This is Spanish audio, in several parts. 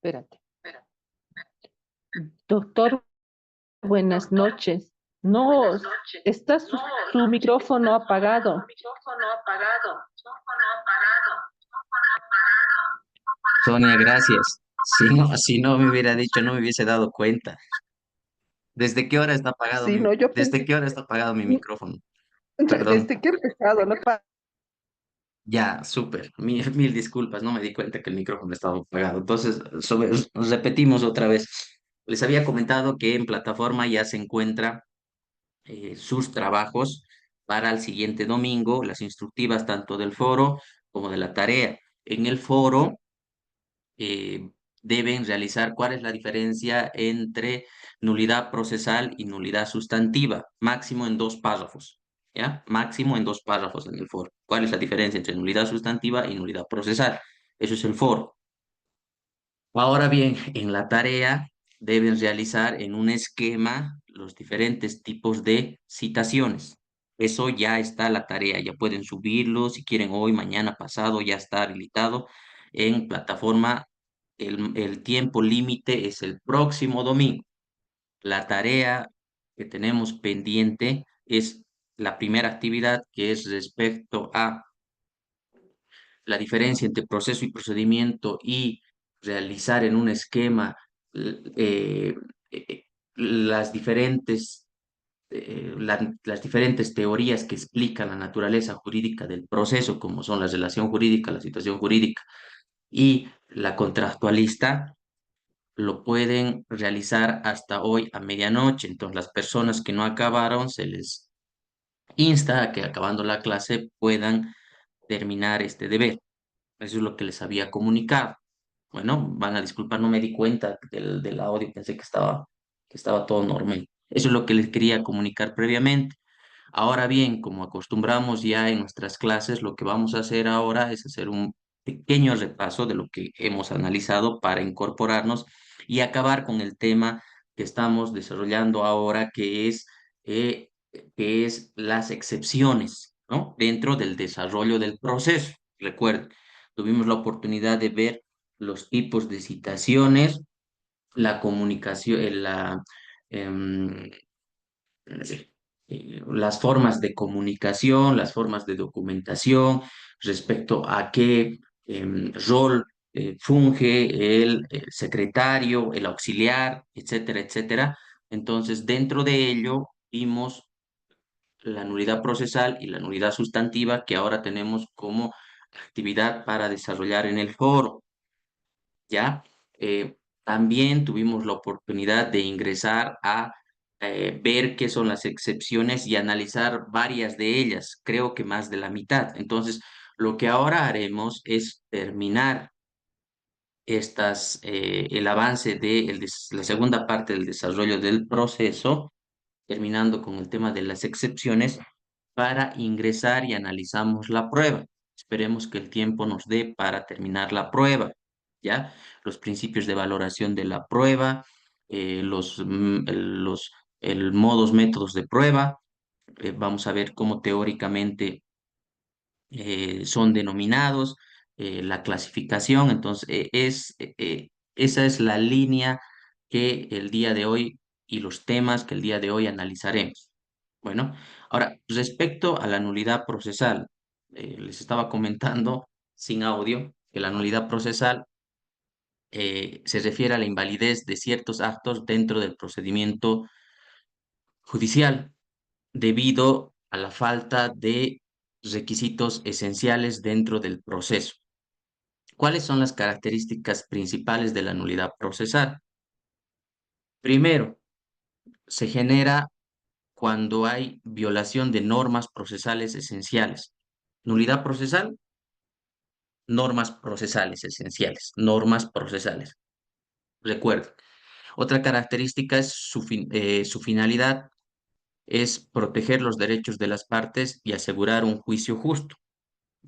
Espérate. Doctor, buenas noches. No, está su micrófono apagado. Sonia, gracias. Si no me hubiera dicho, no me hubiese dado cuenta. ¿Desde qué hora está apagado Sí, no, yo desde pensé, qué hora está apagado mi micrófono? Perdón. desde que he empezado, ¿no? Ya, súper. Mil disculpas, no me di cuenta que el micrófono estaba apagado. Entonces, repetimos otra vez. Les había comentado que en plataforma ya se encuentra sus trabajos para el siguiente domingo, las instructivas tanto del foro como de la tarea. En el foro eh, deben realizar cuál es la diferencia entre nulidad procesal y nulidad sustantiva, máximo en dos párrafos, ¿ya? Máximo en dos párrafos en el foro. ¿Cuál es la diferencia entre nulidad sustantiva y nulidad procesal? Eso es el foro. Ahora bien, en la tarea deben realizar en un esquema los diferentes tipos de citaciones. Eso ya está la tarea, ya pueden subirlo si quieren hoy, mañana, pasado, ya está habilitado en plataforma. El tiempo límite es el próximo domingo. La tarea que tenemos pendiente es la primera actividad, que es respecto a la diferencia entre proceso y procedimiento y realizar en un esquema eh, eh, las diferentes, las diferentes teorías que explican la naturaleza jurídica del proceso, como son la relación jurídica, la situación jurídica y la contractualista, lo pueden realizar hasta hoy a medianoche. Entonces, las personas que no acabaron, se les insta a que acabando la clase puedan terminar este deber. Eso es lo que les había comunicado. Bueno, van a disculpar, no me di cuenta del audio, pensé que estaba todo normal. Eso es lo que les quería comunicar previamente. Ahora bien, como acostumbramos ya en nuestras clases, lo que vamos a hacer ahora es hacer un pequeño repaso de lo que hemos analizado para incorporarnos y acabar con el tema que estamos desarrollando ahora, eh, que es las excepciones, ¿no? Dentro del desarrollo del proceso. Recuerden, tuvimos la oportunidad de ver los tipos de citaciones, la comunicación, em, las formas de comunicación, las formas de documentación, respecto a qué rol funge el secretario, el auxiliar, etcétera, etcétera. Entonces, dentro de ello vimos la nulidad procesal y la nulidad sustantiva que ahora tenemos como actividad para desarrollar en el foro. ¿Ya? También tuvimos la oportunidad de ingresar a ver qué son las excepciones y analizar varias de ellas, creo que más de la mitad. Entonces, lo que ahora haremos es terminar el avance de la segunda parte del desarrollo del proceso, terminando con el tema de las excepciones, para ingresar y analizamos la prueba. Esperemos que el tiempo nos dé para terminar la prueba, ¿ya? Los principios de valoración de la prueba, los modos, métodos de prueba. Vamos a ver cómo teóricamente son denominados, la clasificación. Entonces, esa es la línea que el día de hoy y los temas que el día de hoy analizaremos. Bueno, ahora, respecto a la nulidad procesal, les estaba comentando sin audio que la nulidad procesal se refiere a la invalidez de ciertos actos dentro del procedimiento judicial debido a la falta de requisitos esenciales dentro del proceso. ¿Cuáles son las características principales de la nulidad procesal? Primero, se genera cuando hay violación de normas procesales esenciales. Nulidad procesal, normas procesales esenciales, normas procesales. Recuerden, otra característica es su finalidad es proteger los derechos de las partes y asegurar un juicio justo.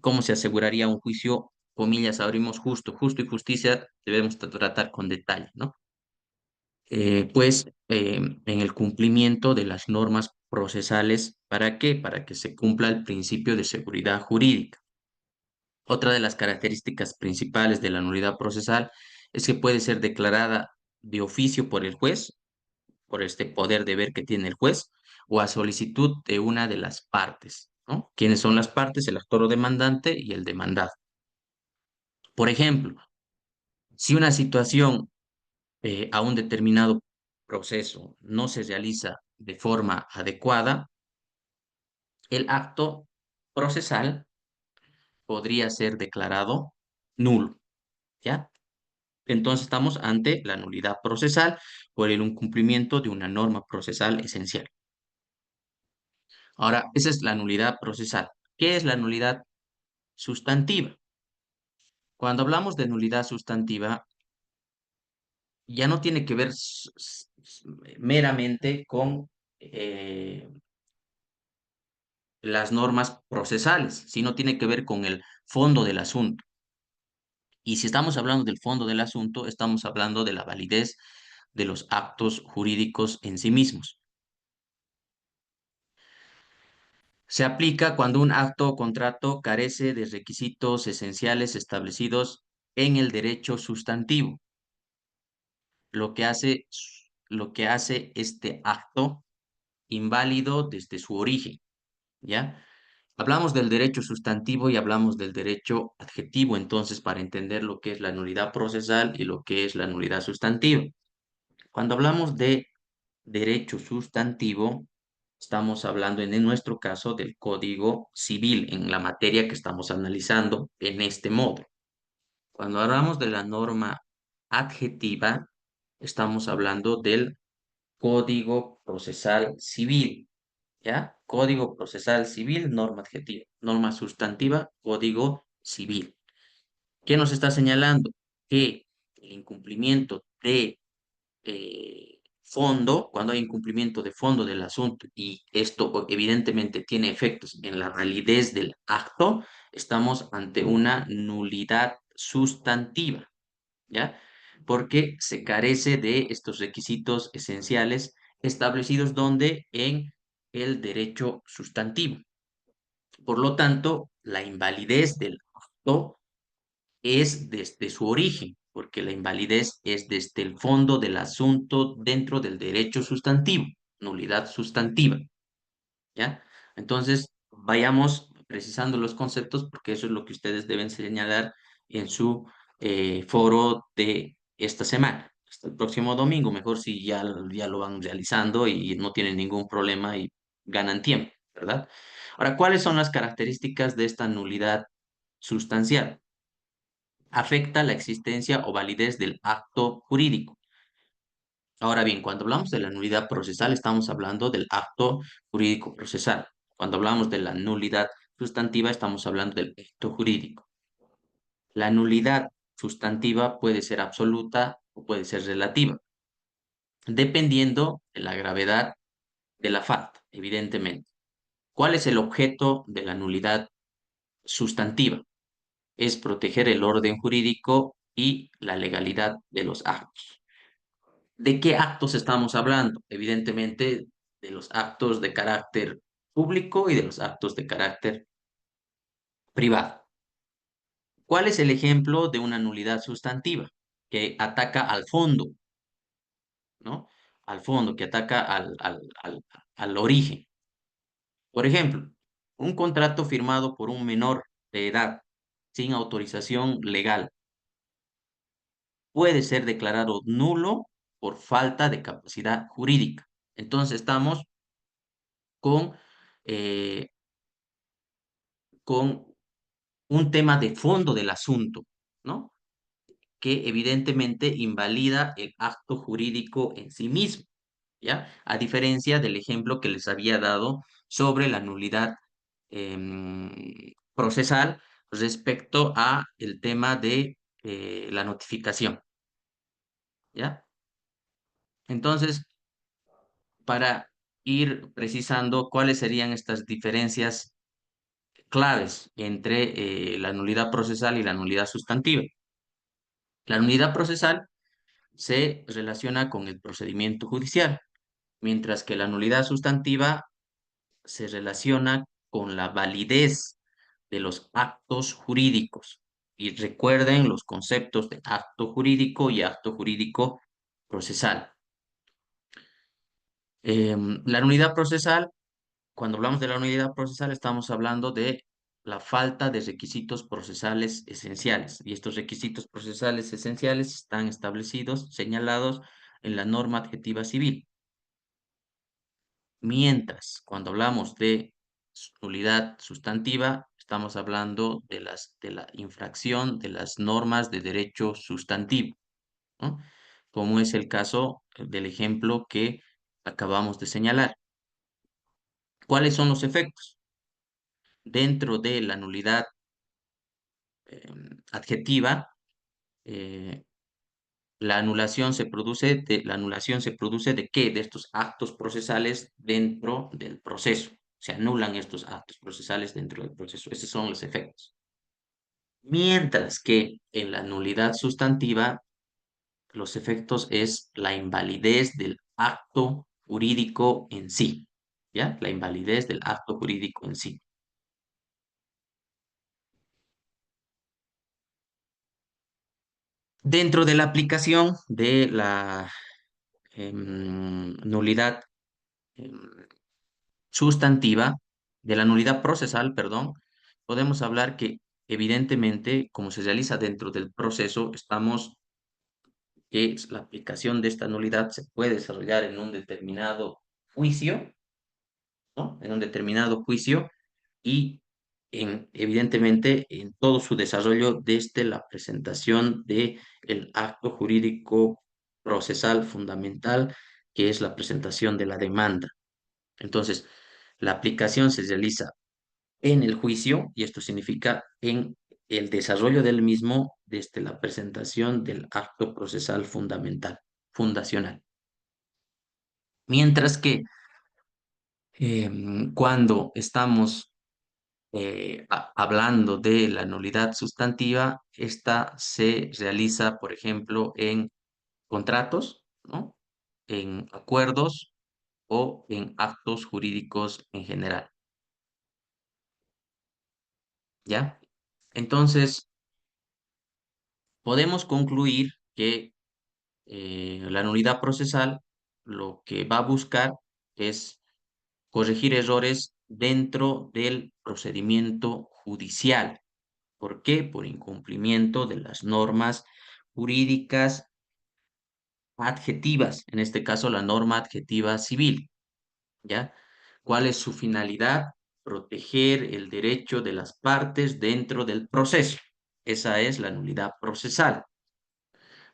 ¿Cómo se aseguraría un juicio? Comillas, abrimos justo, justo y justicia debemos tratar con detalle, ¿no? En el cumplimiento de las normas procesales, ¿para qué? Para que se cumpla el principio de seguridad jurídica. Otra de las características principales de la nulidad procesal es que puede ser declarada de oficio por el juez, por este poder de ver que tiene el juez, o a solicitud de una de las partes, ¿no? ¿Quiénes son las partes? El actor o demandante y el demandado. Por ejemplo, si una situación a un determinado proceso no se realiza de forma adecuada, el acto procesal podría ser declarado nulo, ¿ya? Entonces estamos ante la nulidad procesal por el incumplimiento de una norma procesal esencial. Ahora, esa es la nulidad procesal. ¿Qué es la nulidad sustantiva? Cuando hablamos de nulidad sustantiva, ya no tiene que ver meramente con las normas procesales, sino tiene que ver con el fondo del asunto. Y si estamos hablando del fondo del asunto, estamos hablando de la validez de los actos jurídicos en sí mismos. Se aplica cuando un acto o contrato carece de requisitos esenciales establecidos en el derecho sustantivo, lo que hace, lo que hace este acto inválido desde su origen, ¿ya? Hablamos del derecho sustantivo y hablamos del derecho adjetivo, entonces, para entender lo que es la nulidad procesal y lo que es la nulidad sustantiva. Cuando hablamos de derecho sustantivo, estamos hablando en nuestro caso del Código Civil, en la materia que estamos analizando en este módulo. Cuando hablamos de la norma adjetiva, estamos hablando del Código Procesal Civil, ¿ya? Código Procesal Civil, norma adjetiva. Norma sustantiva, Código Civil. ¿Qué nos está señalando? Que el incumplimiento de fondo, cuando hay incumplimiento de fondo del asunto y esto evidentemente tiene efectos en la validez del acto, estamos ante una nulidad sustantiva, ¿ya? Porque se carece de estos requisitos esenciales establecidos donde en el derecho sustantivo. Por lo tanto, la invalidez del acto es desde su origen, porque la invalidez es desde el fondo del asunto dentro del derecho sustantivo, nulidad sustantiva, ¿ya? Entonces, vayamos precisando los conceptos porque eso es lo que ustedes deben señalar en su foro de esta semana. Hasta el próximo domingo, mejor si ya lo van realizando y no tienen ningún problema y ganan tiempo, ¿verdad? Ahora, ¿cuáles son las características de esta nulidad sustancial? Afecta la existencia o validez del acto jurídico. Ahora bien, cuando hablamos de la nulidad procesal, estamos hablando del acto jurídico procesal. Cuando hablamos de la nulidad sustantiva, estamos hablando del acto jurídico. La nulidad sustantiva puede ser absoluta o puede ser relativa, dependiendo de la gravedad de la falta, evidentemente. ¿Cuál es el objeto de la nulidad sustantiva? Es proteger el orden jurídico y la legalidad de los actos. ¿De qué actos estamos hablando? Evidentemente, de los actos de carácter público y de los actos de carácter privado. ¿Cuál es el ejemplo de una nulidad sustantiva? Que ataca al fondo, ¿no? Al fondo, que ataca al origen. Por ejemplo, un contrato firmado por un menor de edad sin autorización legal puede ser declarado nulo por falta de capacidad jurídica. Entonces estamos con, eh, con un tema de fondo del asunto, ¿no? Que evidentemente invalida el acto jurídico en sí mismo, ¿ya? A diferencia del ejemplo que les había dado sobre la nulidad procesal respecto a el tema de la notificación, ¿ya? Entonces, para ir precisando cuáles serían estas diferencias claves entre la nulidad procesal y la nulidad sustantiva. La nulidad procesal se relaciona con el procedimiento judicial, mientras que la nulidad sustantiva se relaciona con la validez de los actos jurídicos. Y recuerden los conceptos de acto jurídico y acto jurídico procesal. La nulidad procesal, cuando hablamos de la nulidad procesal, estamos hablando de la falta de requisitos procesales esenciales. Y estos requisitos procesales esenciales están establecidos, señalados en la norma adjetiva civil. Mientras, cuando hablamos de nulidad sustantiva, estamos hablando de la infracción de las normas de derecho sustantivo, ¿no? Como es el caso del ejemplo que acabamos de señalar. ¿Cuáles son los efectos? Dentro de la nulidad adjetiva, eh, la anulación se produce ¿de qué? De estos actos procesales dentro del proceso. Se anulan estos actos procesales dentro del proceso. Esos son los efectos. Mientras que en la nulidad sustantiva, los efectos es la invalidez del acto jurídico en sí. ¿Ya? La invalidez del acto jurídico en sí. Dentro de la aplicación de la nulidad em, sustantiva, de la nulidad procesal, perdón, podemos hablar que evidentemente, como se realiza dentro del proceso, que la aplicación de esta nulidad se puede desarrollar en un determinado juicio, ¿no? En un determinado juicio y evidentemente en todo su desarrollo desde la presentación de el acto jurídico procesal fundamental, que es la presentación de la demanda. Entonces, la aplicación se realiza en el juicio y esto significa en el desarrollo del mismo desde la presentación del acto procesal fundamental, fundacional. Mientras que cuando estamos hablando de la nulidad sustantiva, esta se realiza, por ejemplo, en contratos, ¿no? En acuerdos o en actos jurídicos en general, ¿ya? Entonces, podemos concluir que la nulidad procesal lo que va a buscar es corregir errores dentro del procedimiento judicial. ¿Por qué? Por incumplimiento de las normas jurídicas adjetivas, en este caso la norma adjetiva civil, ¿ya? ¿Cuál es su finalidad? Proteger el derecho de las partes dentro del proceso. Esa es la nulidad procesal.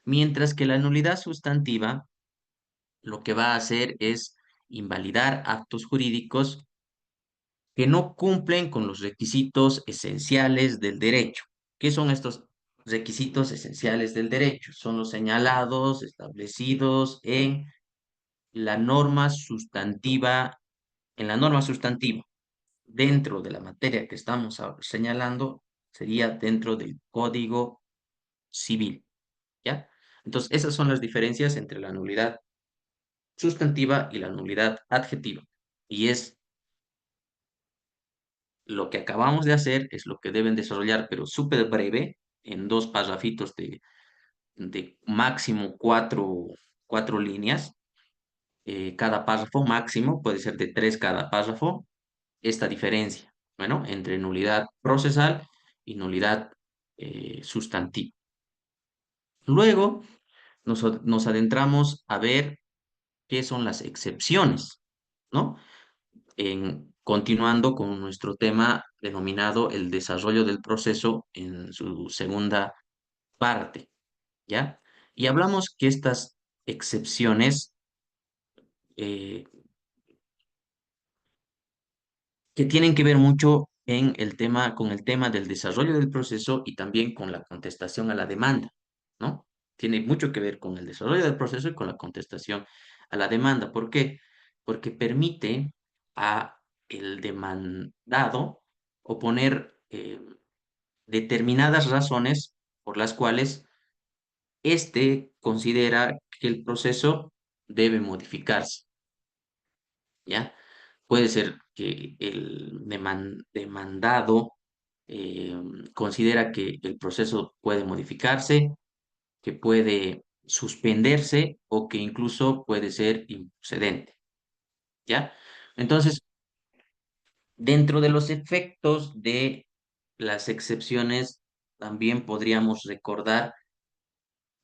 Mientras que la nulidad sustantiva lo que va a hacer es invalidar actos jurídicos que no cumplen con los requisitos esenciales del derecho. ¿Qué son estos requisitos esenciales del derecho? Son los señalados, establecidos la norma sustantiva, en la norma sustantiva. Dentro de la materia que estamos señalando, sería dentro del Código Civil, ¿ya? Entonces, esas son las diferencias entre la nulidad sustantiva y la nulidad adjetiva. Y es lo que acabamos de hacer, es lo que deben desarrollar, pero súper breve, en dos parrafitos de máximo cuatro líneas, cada párrafo máximo, puede ser de tres cada párrafo, esta diferencia, bueno, entre nulidad procesal y nulidad sustantiva. Luego nos adentramos a ver qué son las excepciones, ¿no? Continuando con nuestro tema denominado el desarrollo del proceso en su segunda parte, ¿ya? Y hablamos que estas excepciones eh, que tienen que ver mucho en el tema, con el tema del desarrollo del proceso y también con la contestación a la demanda, ¿no? Tiene mucho que ver con el desarrollo del proceso y con la contestación a la demanda. ¿Por qué? Porque permite a el demandado oponer determinadas razones por las cuales éste considera que el proceso debe modificarse, ¿ya? Puede ser que el demandado eh, considera que el proceso puede modificarse, que puede suspenderse o que incluso puede ser improcedente, ¿ya? Entonces, dentro de los efectos de las excepciones, también podríamos recordar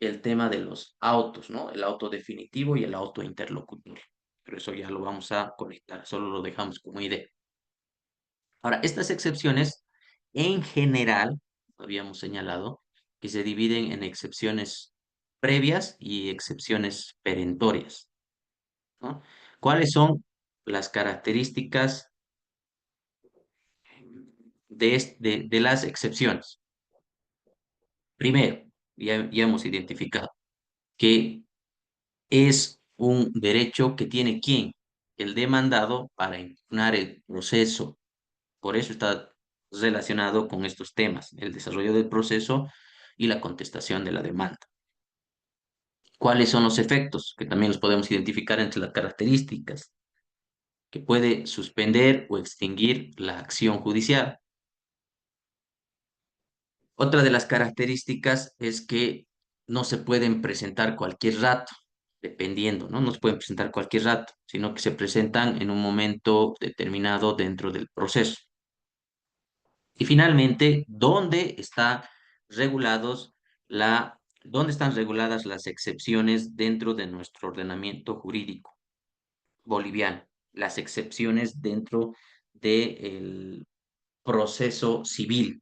el tema de los autos, ¿no? El auto definitivo y el auto interlocutor. Pero eso ya lo vamos a conectar, solo lo dejamos como idea. Ahora, estas excepciones, en general, habíamos señalado que se dividen en excepciones previas y excepciones perentorias, ¿no? ¿Cuáles son las características de las excepciones? Primero, ya hemos identificado que es un derecho que tiene quién, el demandado, para impugnar el proceso. Por eso está relacionado con estos temas, el desarrollo del proceso y la contestación de la demanda. ¿Cuáles son los efectos? Que también los podemos identificar entre las características, que puede suspender o extinguir la acción judicial. Otra de las características es que no se pueden presentar cualquier rato, dependiendo, ¿no? No se pueden presentar cualquier rato, sino que se presentan en un momento determinado dentro del proceso. Y finalmente, regulados dónde están reguladas las excepciones dentro de nuestro ordenamiento jurídico boliviano? Las excepciones dentro del proceso civil,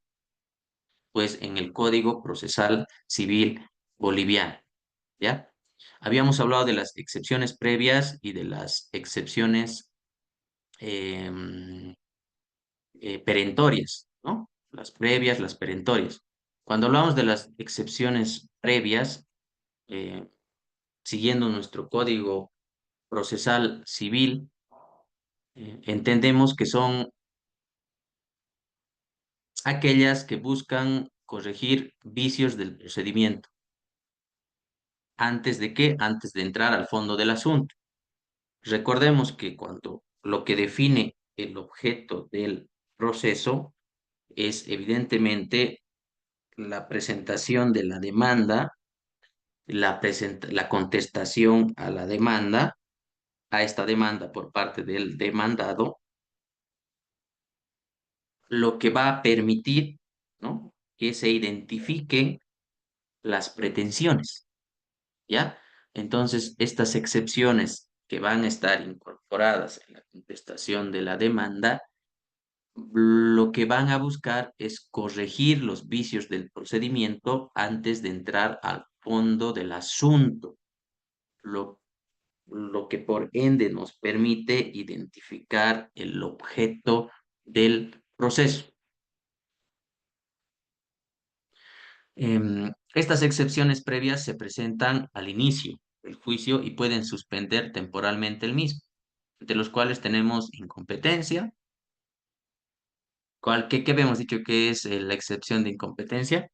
pues en el Código Procesal Civil Boliviano, ¿ya? Habíamos hablado de las excepciones previas y de las excepciones em, perentorias, ¿no? Las previas, las perentorias. Cuando hablamos de las excepciones previas, eh, siguiendo nuestro Código Procesal Civil, entendemos que son aquellas que buscan corregir vicios del procedimiento. ¿Antes de qué? Antes de entrar al fondo del asunto. Recordemos que cuando lo que define el objeto del proceso es evidentemente la presentación de la demanda, la contestación a la demanda, a esta demanda por parte del demandado, lo que va a permitir, ¿no? Que se identifiquen las pretensiones, ¿ya? Entonces, estas excepciones que van a estar incorporadas en la contestación de la demanda, lo que van a buscar es corregir los vicios del procedimiento antes de entrar al fondo del asunto, lo, lo que por ende nos permite identificar el objeto del proceso. Estas excepciones previas se presentan al inicio del juicio y pueden suspender temporalmente el mismo, entre los cuales tenemos incompetencia. ¿Qué habíamos dicho que es la excepción de incompetencia?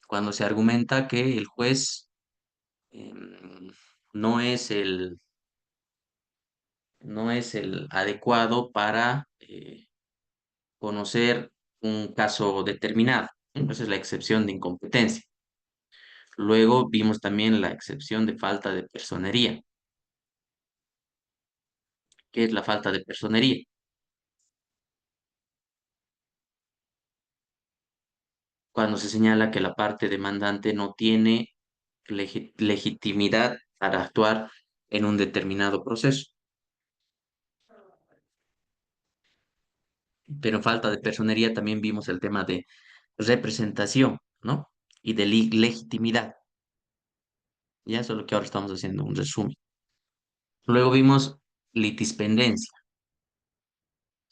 Cuando se argumenta que el juez em, no es no es el adecuado para conocer un caso determinado. Esa es la excepción de incompetencia. Luego vimos también la excepción de falta de personería. ¿Qué es la falta de personería? Cuando se señala que la parte demandante no tiene legitimidad para actuar en un determinado proceso. Pero falta de personería también vimos el tema de representación, ¿no? Y de legitimidad. Ya eso es lo que ahora estamos haciendo, un resumen. Luego vimos litispendencia,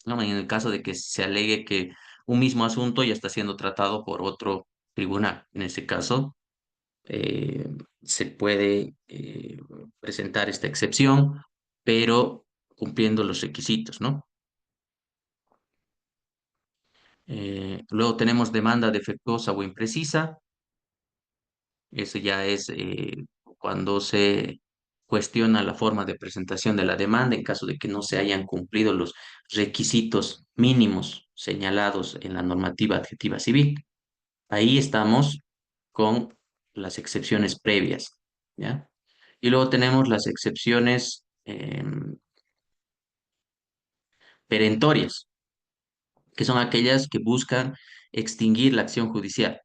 ¿no? En el caso de que se alegue que un mismo asunto ya está siendo tratado por otro tribunal. En ese caso, eh, se puede presentar esta excepción, pero cumpliendo los requisitos, ¿no? Luego tenemos demanda defectuosa o imprecisa. Eso ya es cuando cuestiona la forma de presentación de la demanda en caso de que no se hayan cumplido los requisitos mínimos señalados en la normativa adjetiva civil. Ahí estamos con las excepciones previas, ¿ya? Y luego tenemos las excepciones perentorias, que son aquellas que buscan extinguir la acción judicial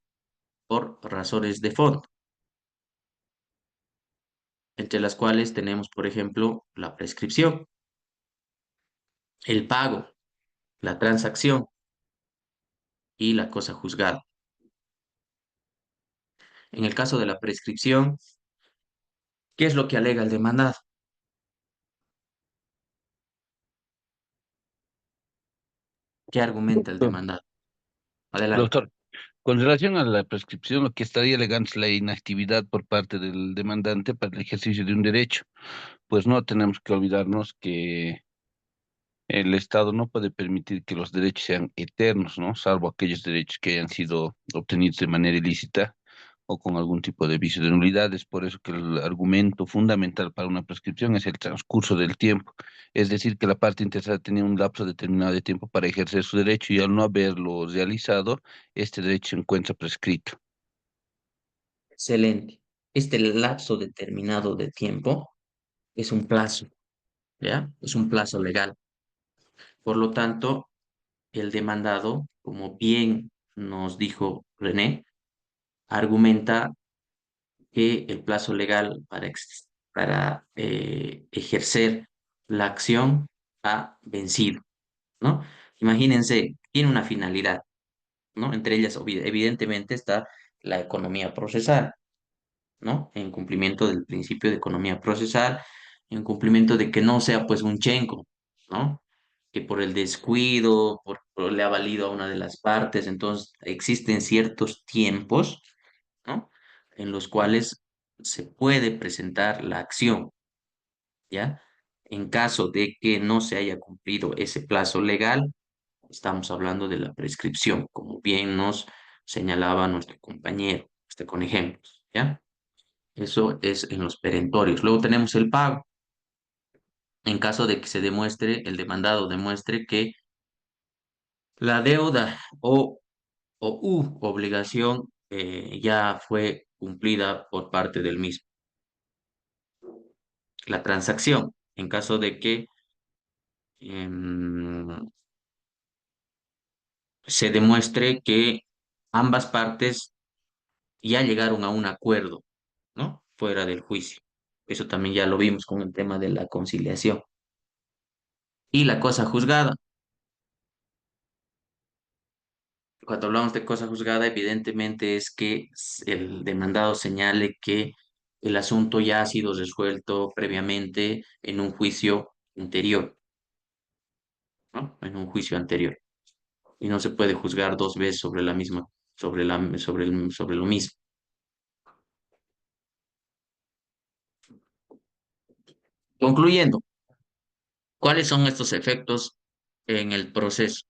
por razones de fondo, entre las cuales tenemos, por ejemplo, la prescripción, el pago, la transacción y la cosa juzgada. En el caso de la prescripción, ¿qué es lo que alega el demandado? ¿Qué argumenta el Doctor, demandado? Adelante. doctor, con relación a la prescripción, lo que estaría alegando es la inactividad por parte del demandante para el ejercicio de un derecho. Pues no tenemos que olvidarnos que el Estado no puede permitir que los derechos sean eternos, ¿no? Salvo aquellos derechos que hayan sido obtenidos de manera ilícita o con algún tipo de vicio de nulidad. Es por eso que el argumento fundamental para una prescripción es el transcurso del tiempo. Es decir, que la parte interesada tenía un lapso determinado de tiempo para ejercer su derecho y al no haberlo realizado, este derecho se encuentra prescrito. Excelente. Este lapso determinado de tiempo es un plazo, ¿ya? Es un plazo legal. Por lo tanto, el demandado, como bien nos dijo René, argumenta que el plazo legal para ejercer la acción ha vencido, ¿no? Imagínense, tiene una finalidad, ¿no? Entre ellas, evidentemente, está la economía procesal, ¿no? En cumplimiento del principio de economía procesal, en cumplimiento de que no sea pues un chenco, ¿no? Que por el descuido, le ha valido a una de las partes, entonces existen ciertos tiempos, ¿no? En los cuales se puede presentar la acción, ¿ya? En caso de que no se haya cumplido ese plazo legal, estamos hablando de la prescripción, como bien nos señalaba nuestro compañero, con ejemplos, ¿ya? Eso es en los perentorios. Luego tenemos el pago. En caso de que se demuestre, el demandado demuestre que la deuda o obligación ya fue cumplida por parte del mismo. La transacción, en caso de que em, se demuestre que ambas partes ya llegaron a un acuerdo, ¿no? Fuera del juicio. Eso también ya lo vimos con el tema de la conciliación. Y la cosa juzgada. Cuando hablamos de cosa juzgada, evidentemente es que el demandado señale que el asunto ya ha sido resuelto previamente en un juicio anterior, ¿no? En un juicio anterior. Y no se puede juzgar dos veces sobre la misma, sobre lo mismo. Concluyendo, ¿cuáles son estos efectos en el proceso?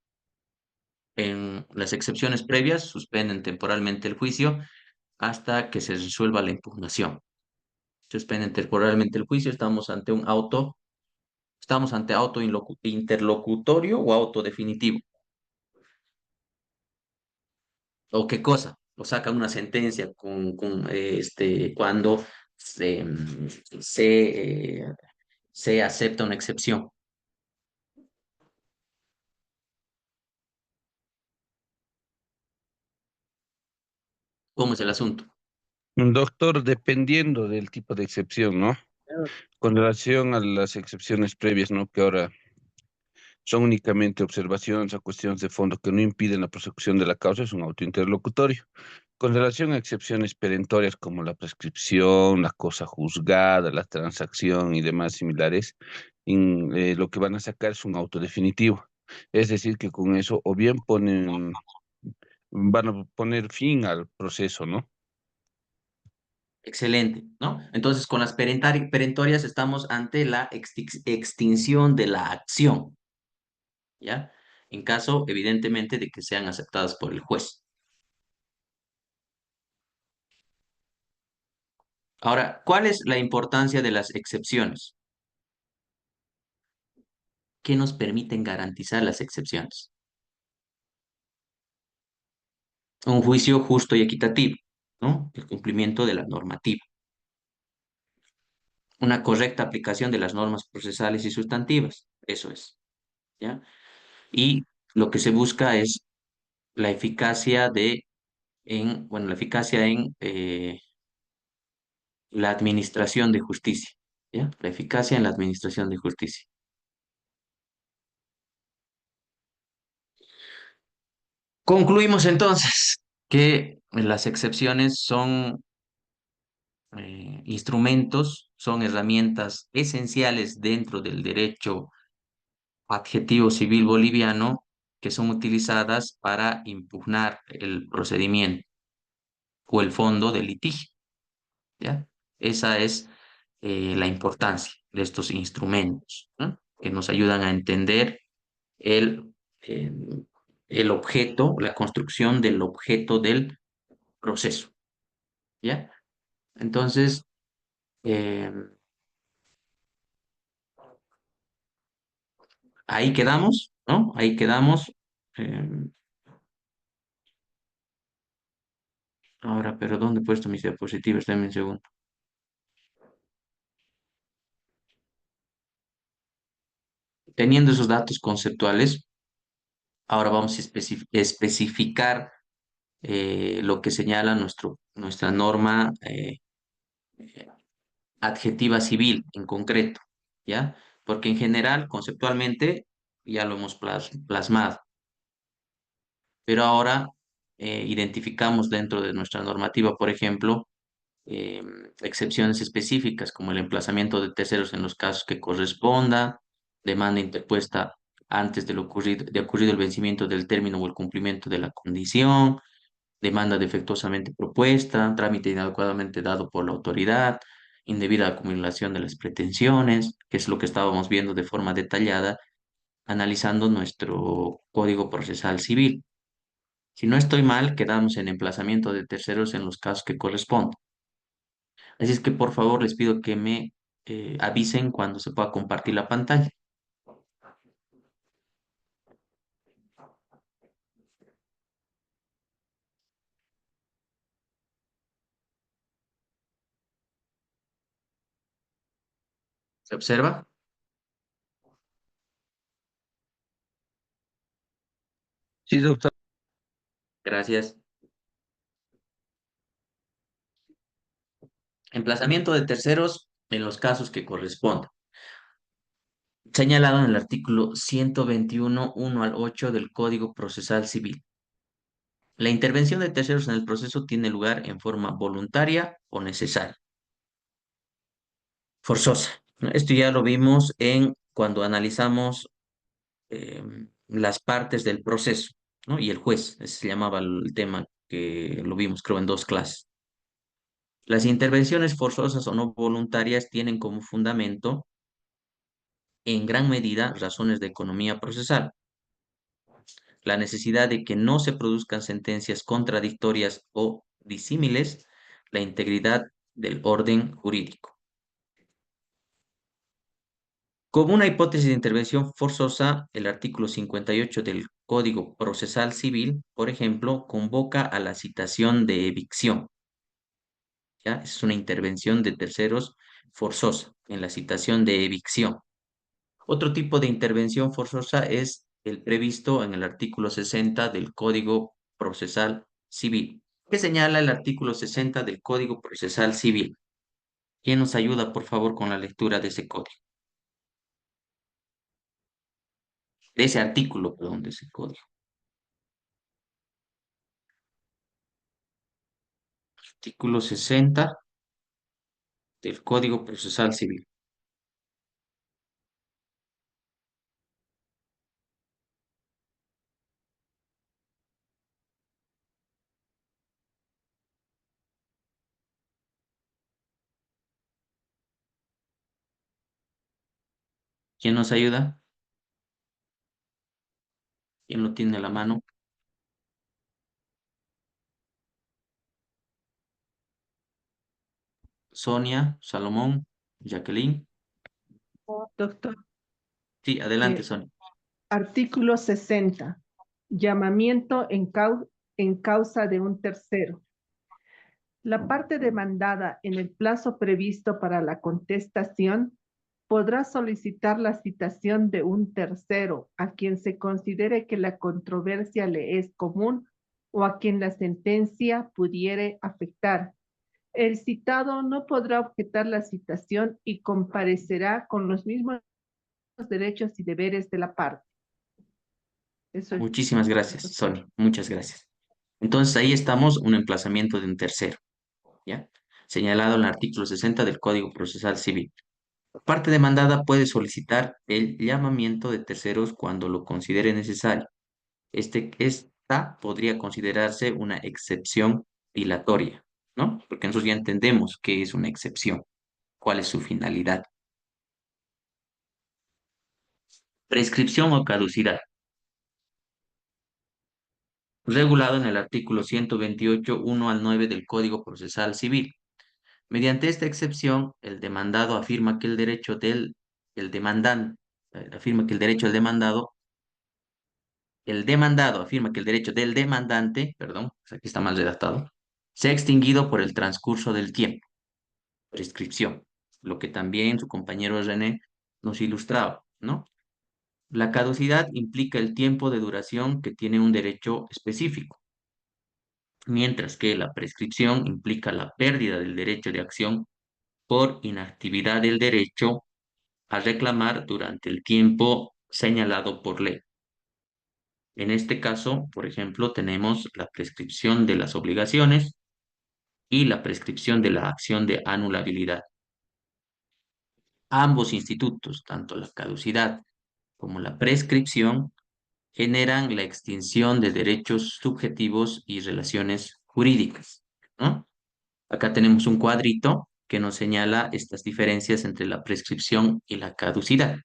En las excepciones previas, suspenden temporalmente el juicio hasta que se resuelva la impugnación. Suspenden temporalmente el juicio, estamos ante interlocutorio o auto definitivo. ¿O qué cosa? O sacan una sentencia cuando se, mm, se, eh, se acepta una excepción. ¿Cómo es el asunto? Doctor, dependiendo del tipo de excepción, ¿no? Con relación a las excepciones previas, ¿no? Que ahora son únicamente observaciones a cuestiones de fondo que no impiden la prosecución de la causa, es un auto interlocutorio. Con relación a excepciones perentorias como la prescripción, la cosa juzgada, la transacción y demás similares, lo que van a sacar es un auto definitivo. Es decir, que con eso o bien van a poner fin al proceso, ¿no? Excelente, ¿no? Entonces, con las perentorias estamos ante la extinción de la acción, ¿ya? En caso, evidentemente, de que sean aceptadas por el juez. Ahora, ¿cuál es la importancia de las excepciones? ¿Qué nos permiten garantizar las excepciones? Un juicio justo y equitativo, ¿no? El cumplimiento de la normativa. Una correcta aplicación de las normas procesales y sustantivas. Eso es, ¿ya? Y lo que se busca es la eficacia la eficacia en la administración de justicia, ¿ya? La eficacia en la administración de justicia. Concluimos entonces que las excepciones son instrumentos, son herramientas esenciales dentro del derecho adjetivo civil boliviano que son utilizadas para impugnar el procedimiento o el fondo del litigio, ¿ya? Esa es la importancia de estos instrumentos, ¿no? Que nos ayudan a entender el, eh, el objeto, la construcción del objeto del proceso, ¿ya? Entonces, eh, ahí quedamos, ¿no? Ahí quedamos. eh, Ahora, pero ¿dónde he puesto mis diapositivas? Dame un segundo. Teniendo esos datos conceptuales, ahora vamos a especificar lo que señala nuestra norma adjetiva civil en concreto, ¿ya? Porque en general, conceptualmente, ya lo hemos plasmado, pero ahora identificamos dentro de nuestra normativa, por ejemplo, eh, excepciones específicas como el emplazamiento de terceros en los casos que corresponda, demanda interpuesta antes de ocurrido el vencimiento del término o el cumplimiento de la condición, demanda defectuosamente propuesta, trámite inadecuadamente dado por la autoridad, indebida acumulación de las pretensiones, que es lo que estábamos viendo de forma detallada, analizando nuestro Código Procesal Civil. Si no estoy mal, quedamos en emplazamiento de terceros en los casos que correspondan. Así es que por favor les pido que me avisen cuando se pueda compartir la pantalla. ¿Se observa? Sí, doctor. Gracias. Emplazamiento de terceros en los casos que correspondan. Señalado en el artículo 121, 1 al 8 del Código Procesal Civil. La intervención de terceros en el proceso tiene lugar en forma voluntaria o necesaria, forzosa, ¿no? Esto ya lo vimos en cuando analizamos eh, las partes del proceso, ¿no? Y el juez, ese se llamaba el tema que lo vimos, creo, en dos clases. Las intervenciones forzosas o no voluntarias tienen como fundamento, en gran medida, razones de economía procesal, la necesidad de que no se produzcan sentencias contradictorias o disímiles, la integridad del orden jurídico. Como una hipótesis de intervención forzosa, el artículo 58 del Código Procesal Civil, por ejemplo, convoca a la citación de evicción. ¿Ya? Es una intervención de terceros forzosa en la citación de evicción. Otro tipo de intervención forzosa es el previsto en el artículo 60 del Código Procesal Civil. ¿Qué señala el artículo 60 del Código Procesal Civil? ¿Quién nos ayuda, por favor, con la lectura de ese código? De ese artículo, perdón, de ese código. Artículo 60 del Código Procesal Civil. ¿Quién nos ayuda? ¿Quién lo tiene a la mano? Sonia, Salomón, Jacqueline. Doctor, Sí, adelante, eh, Sonia. artículo 60. Llamamiento en causa de un tercero. La parte demandada en el plazo previsto para la contestación podrá solicitar la citación de un tercero a quien se considere que la controversia le es común o a quien la sentencia pudiere afectar. El citado no podrá objetar la citación y comparecerá con los mismos derechos y deberes de la parte. Eso es. Muchísimas gracias, Sonia. Muchas gracias. Entonces ahí estamos, un emplazamiento de un tercero, ¿ya? Señalado en el artículo 60 del Código Procesal Civil. La parte demandada puede solicitar el llamamiento de terceros cuando lo considere necesario. Esta podría considerarse una excepción dilatoria, ¿no? Porque nosotros ya entendemos qué es una excepción, cuál es su finalidad. Prescripción o caducidad. Regulado en el artículo 128, 1 al 9 del Código Procesal Civil. Mediante esta excepción, el demandado afirma que el derecho el demandante, afirma que el derecho del demandado, el demandado afirma que el derecho del demandante, perdón, pues aquí está mal redactado, se ha extinguido por el transcurso del tiempo, prescripción, lo que también su compañero René nos ilustraba, ¿no? La caducidad implica el tiempo de duración que tiene un derecho específico, mientras que la prescripción implica la pérdida del derecho de acción por inactividad del derecho a reclamar durante el tiempo señalado por ley. En este caso, por ejemplo, tenemos la prescripción de las obligaciones y la prescripción de la acción de anulabilidad. Ambos institutos, tanto la caducidad como la prescripción, generan la extinción de derechos subjetivos y relaciones jurídicas, ¿no? Acá tenemos un cuadrito que nos señala estas diferencias entre la prescripción y la caducidad.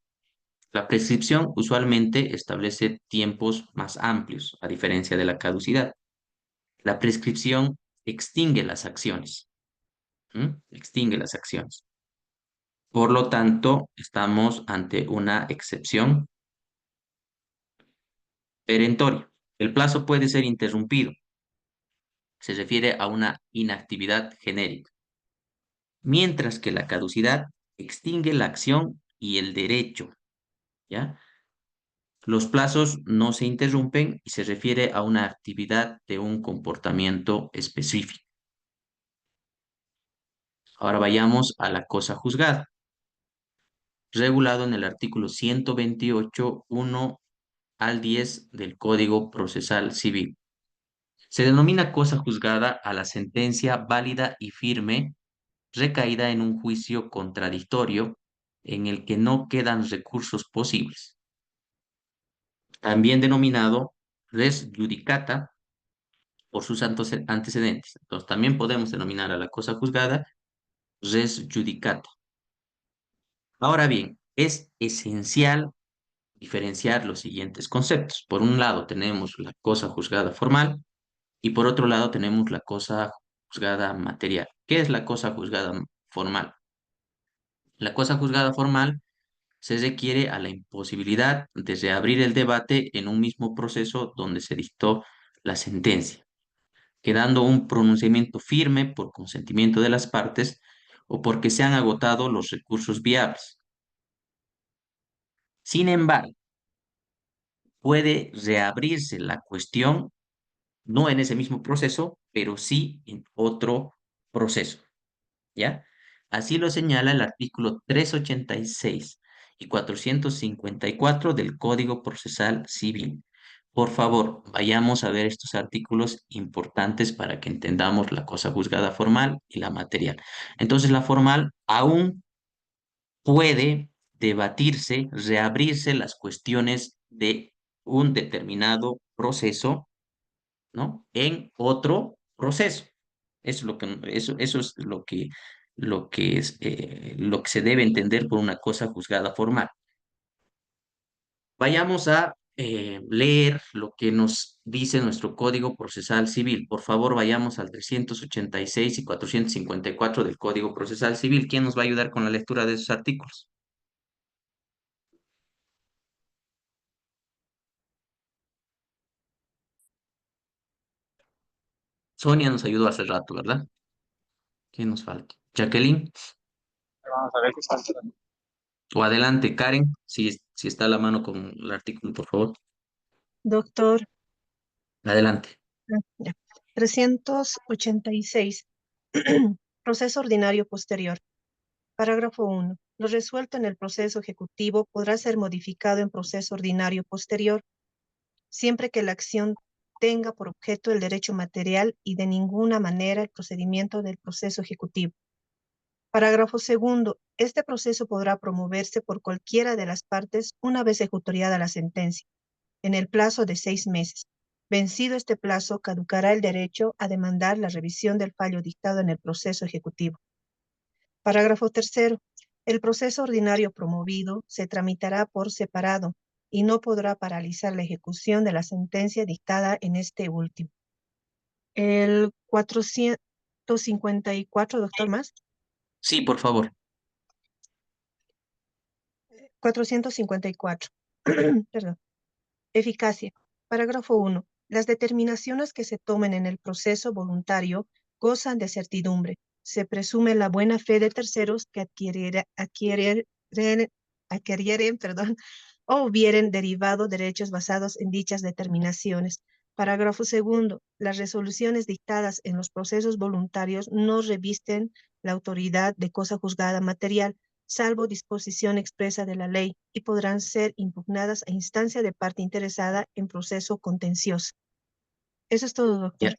La prescripción usualmente establece tiempos más amplios, a diferencia de la caducidad. La prescripción extingue las acciones. Extingue las acciones. Por lo tanto, estamos ante una excepción perentoria. El plazo puede ser interrumpido. Se refiere a una inactividad genérica. Mientras que la caducidad extingue la acción y el derecho, ¿ya? Los plazos no se interrumpen y se refiere a una actividad de un comportamiento específico. Ahora vayamos a la cosa juzgada, regulado en el artículo 128, 1 al 10 del Código Procesal Civil. Se denomina cosa juzgada a la sentencia válida y firme recaída en un juicio contradictorio en el que no quedan recursos posibles. También denominado res judicata por sus antecedentes. Entonces, también podemos denominar a la cosa juzgada res judicata. Ahora bien, es esencial diferenciar los siguientes conceptos. Por un lado tenemos la cosa juzgada formal y por otro lado tenemos la cosa juzgada material. ¿Qué es la cosa juzgada formal? La cosa juzgada formal se requiere a la imposibilidad de reabrir el debate en un mismo proceso donde se dictó la sentencia, quedando un pronunciamiento firme por consentimiento de las partes o porque se han agotado los recursos viables. Sin embargo, puede reabrirse la cuestión, no en ese mismo proceso, pero sí en otro proceso, ¿ya? Así lo señala el artículo 386 y 454 del Código Procesal Civil. Por favor, vayamos a ver estos artículos importantes para que entendamos la cosa juzgada formal y la material. Entonces, la formal aún puede debatirse, reabrirse las cuestiones de un determinado proceso, ¿no? En otro proceso. Eso es lo que se debe entender por una cosa juzgada formal. Vayamos a leer lo que nos dice nuestro Código Procesal Civil. Por favor, vayamos al 386 y 454 del Código Procesal Civil. ¿Quién nos va a ayudar con la lectura de esos artículos? Sonia nos ayudó hace rato, ¿verdad? ¿Quién nos falta? Jacqueline. Vamos a ver qué falta. O adelante, Karen, si está a la mano con el artículo, por favor. Doctor, Adelante. ya. 386. Proceso ordinario posterior. Parágrafo 1. Lo resuelto en el proceso ejecutivo podrá ser modificado en proceso ordinario posterior, siempre que la acción tenga por objeto el derecho material y de ninguna manera el procedimiento del proceso ejecutivo. Parágrafo 2. Este proceso podrá promoverse por cualquiera de las partes una vez ejecutoriada la sentencia, en el plazo de 6 meses. Vencido este plazo, caducará el derecho a demandar la revisión del fallo dictado en el proceso ejecutivo. Parágrafo 3. El proceso ordinario promovido se tramitará por separado y no podrá paralizar la ejecución de la sentencia dictada en este último. El 454, doctor, más. Sí, por favor. 454. Perdón. Eficacia. Parágrafo 1. Las determinaciones que se tomen en el proceso voluntario gozan de certidumbre. Se presume la buena fe de terceros que adquirieren, o hubieren derivado derechos basados en dichas determinaciones. Parágrafo 2. Las resoluciones dictadas en los procesos voluntarios no revisten la autoridad de cosa juzgada material, salvo disposición expresa de la ley, y podrán ser impugnadas a instancia de parte interesada en proceso contencioso. Eso es todo, doctor. Ya.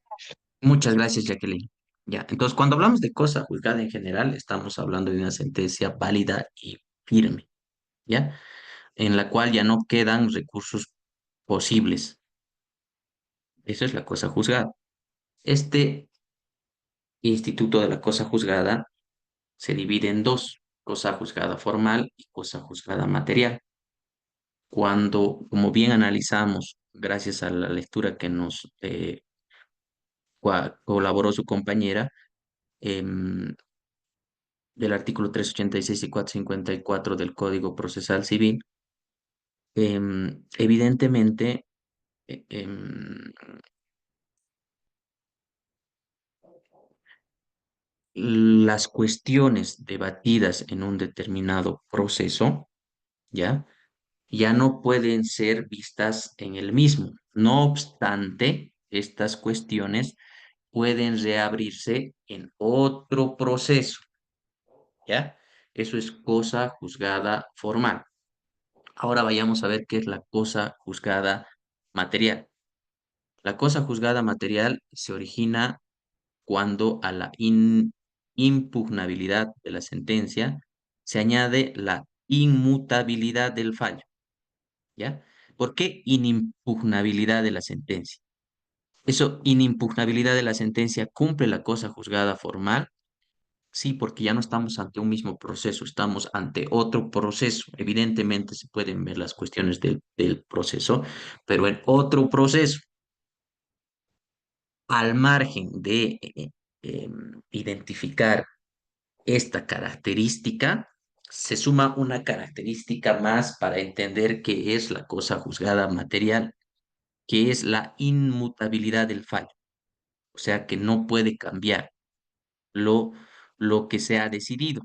Muchas gracias, Jacqueline. Ya, entonces cuando hablamos de cosa juzgada en general, estamos hablando de una sentencia válida y firme, ¿ya? En la cual ya no quedan recursos posibles. Eso es la cosa juzgada. Este instituto de la cosa juzgada se divide en dos: cosa juzgada formal y cosa juzgada material. Cuando, como bien analizamos, gracias a la lectura que nos colaboró su compañera, em, del artículo 386 y 454 del Código Procesal Civil, evidentemente, eh, em, las cuestiones debatidas en un determinado proceso, ¿ya? Ya no pueden ser vistas en el mismo. No obstante, estas cuestiones pueden reabrirse en otro proceso, ¿ya? Eso es cosa juzgada formal. Ahora vayamos a ver qué es la cosa juzgada material. La cosa juzgada material se origina cuando a la impugnabilidad de la sentencia se añade la inmutabilidad del fallo, ¿ya? ¿Por qué inimpugnabilidad de la sentencia? Eso, inimpugnabilidad de la sentencia, ¿cumple la cosa juzgada formal? Sí, porque ya no estamos ante un mismo proceso, estamos ante otro proceso. Evidentemente se pueden ver las cuestiones del proceso, pero en otro proceso. Al margen de identificar esta característica, se suma una característica más para entender qué es la cosa juzgada material, que es la inmutabilidad del fallo. O sea, que no puede cambiar lo, lo que se ha decidido.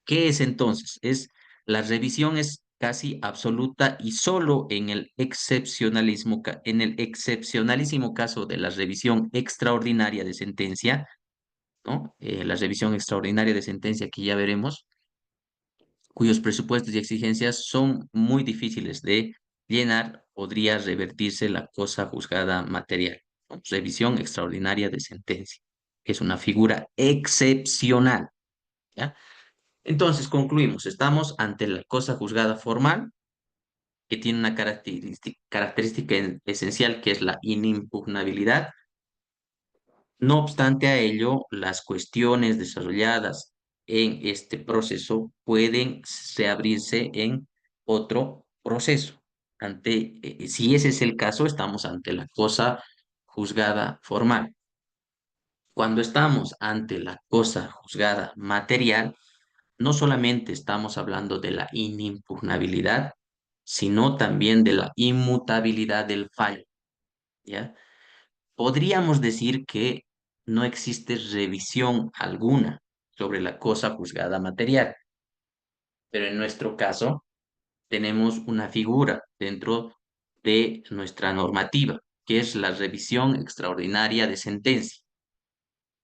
¿Qué es entonces? La revisión es casi absoluta y solo en el en el excepcionalísimo caso de la revisión extraordinaria de sentencia, ¿no? La revisión extraordinaria de sentencia que ya veremos, cuyos presupuestos y exigencias son muy difíciles de llenar, podría revertirse la cosa juzgada material, ¿no? Revisión extraordinaria de sentencia, que es una figura excepcional, ¿ya? Entonces, concluimos, estamos ante la cosa juzgada formal, que tiene una característica esencial, que es la inimpugnabilidad. No obstante a ello, las cuestiones desarrolladas en este proceso pueden reabrirse en otro proceso. proceso. Si ese es el caso, estamos ante la cosa juzgada formal. Cuando estamos ante la cosa juzgada material, no solamente estamos hablando de la inimpugnabilidad, sino también de la inmutabilidad del fallo, ¿ya? Podríamos decir que no existe revisión alguna sobre la cosa juzgada material, pero en nuestro caso tenemos una figura dentro de nuestra normativa, que es la revisión extraordinaria de sentencia,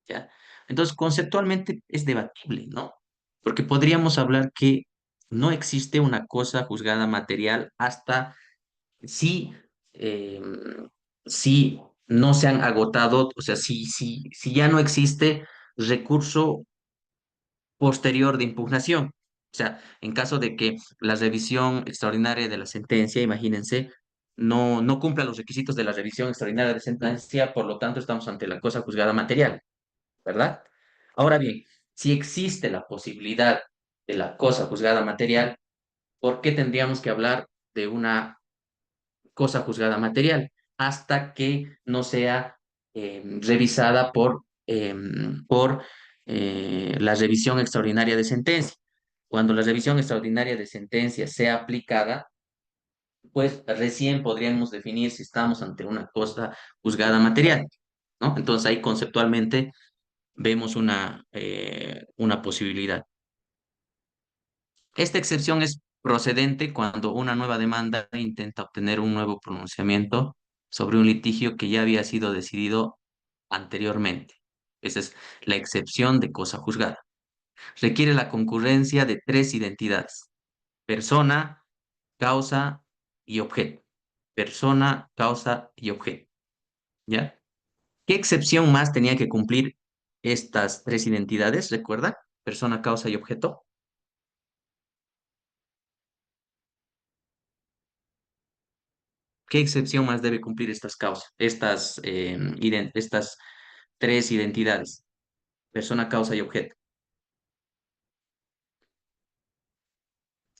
¿ya? Entonces, conceptualmente es debatible, ¿no? Porque podríamos hablar que no existe una cosa juzgada material hasta si, eh, si no se han agotado, o sea, si ya no existe recurso posterior de impugnación. O sea, en caso de que la revisión extraordinaria de la sentencia, imagínense, no cumpla los requisitos de la revisión extraordinaria de sentencia, por lo tanto estamos ante la cosa juzgada material, ¿verdad? Ahora bien, si existe la posibilidad de la cosa juzgada material, ¿por qué tendríamos que hablar de una cosa juzgada material hasta que no sea revisada por la revisión extraordinaria de sentencia? Cuando la revisión extraordinaria de sentencia sea aplicada, pues recién podríamos definir si estamos ante una cosa juzgada material, ¿no? Entonces ahí conceptualmente vemos una posibilidad. Esta excepción es procedente cuando una nueva demanda intenta obtener un nuevo pronunciamiento sobre un litigio que ya había sido decidido anteriormente. Esa es la excepción de cosa juzgada. Requiere la concurrencia de tres identidades: persona, causa y objeto. Persona, causa y objeto. ¿Ya? ¿Qué excepción más tenía que cumplir estas tres identidades? ¿Recuerda? Persona, causa y objeto. ¿Qué excepción más debe cumplir estas causas, estas tres identidades? Persona, causa y objeto.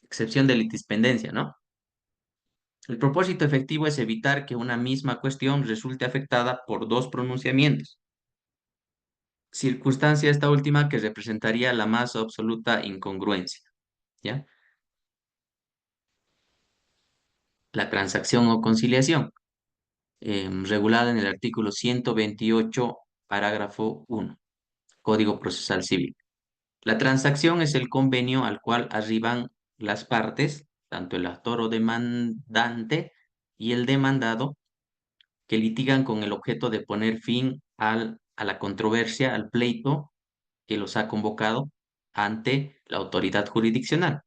Excepción de litispendencia, ¿no? El propósito efectivo es evitar que una misma cuestión resulte afectada por dos pronunciamientos. Circunstancia esta última que representaría la más absoluta incongruencia, ¿ya? La transacción o conciliación, regulada en el artículo 128, parágrafo 1, Código Procesal Civil. La transacción es el convenio al cual arriban las partes, tanto el actor o demandante y el demandado, que litigan con el objeto de poner fin a la controversia, al pleito que los ha convocado ante la autoridad jurisdiccional.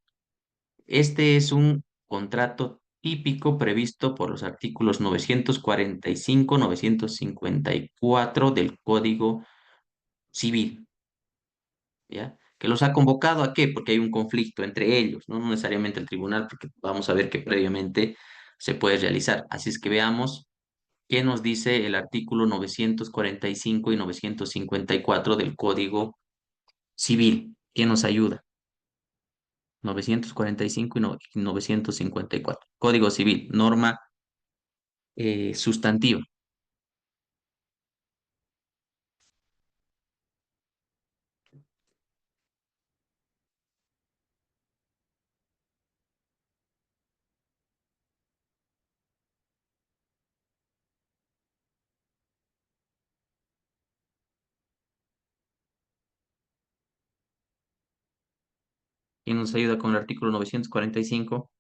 Este es un contrato típico previsto por los artículos 945, 954 del Código Civil. ¿Ya? Que los ha convocado ¿a qué? Porque hay un conflicto entre ellos, ¿no? No necesariamente el tribunal, porque vamos a ver que previamente se puede realizar. Así es que veamos qué nos dice el artículo 945 y 954 del Código Civil. ¿Qué nos ayuda? 945 y 954. Código Civil, norma sustantiva. ¿Quién nos ayuda con el artículo 945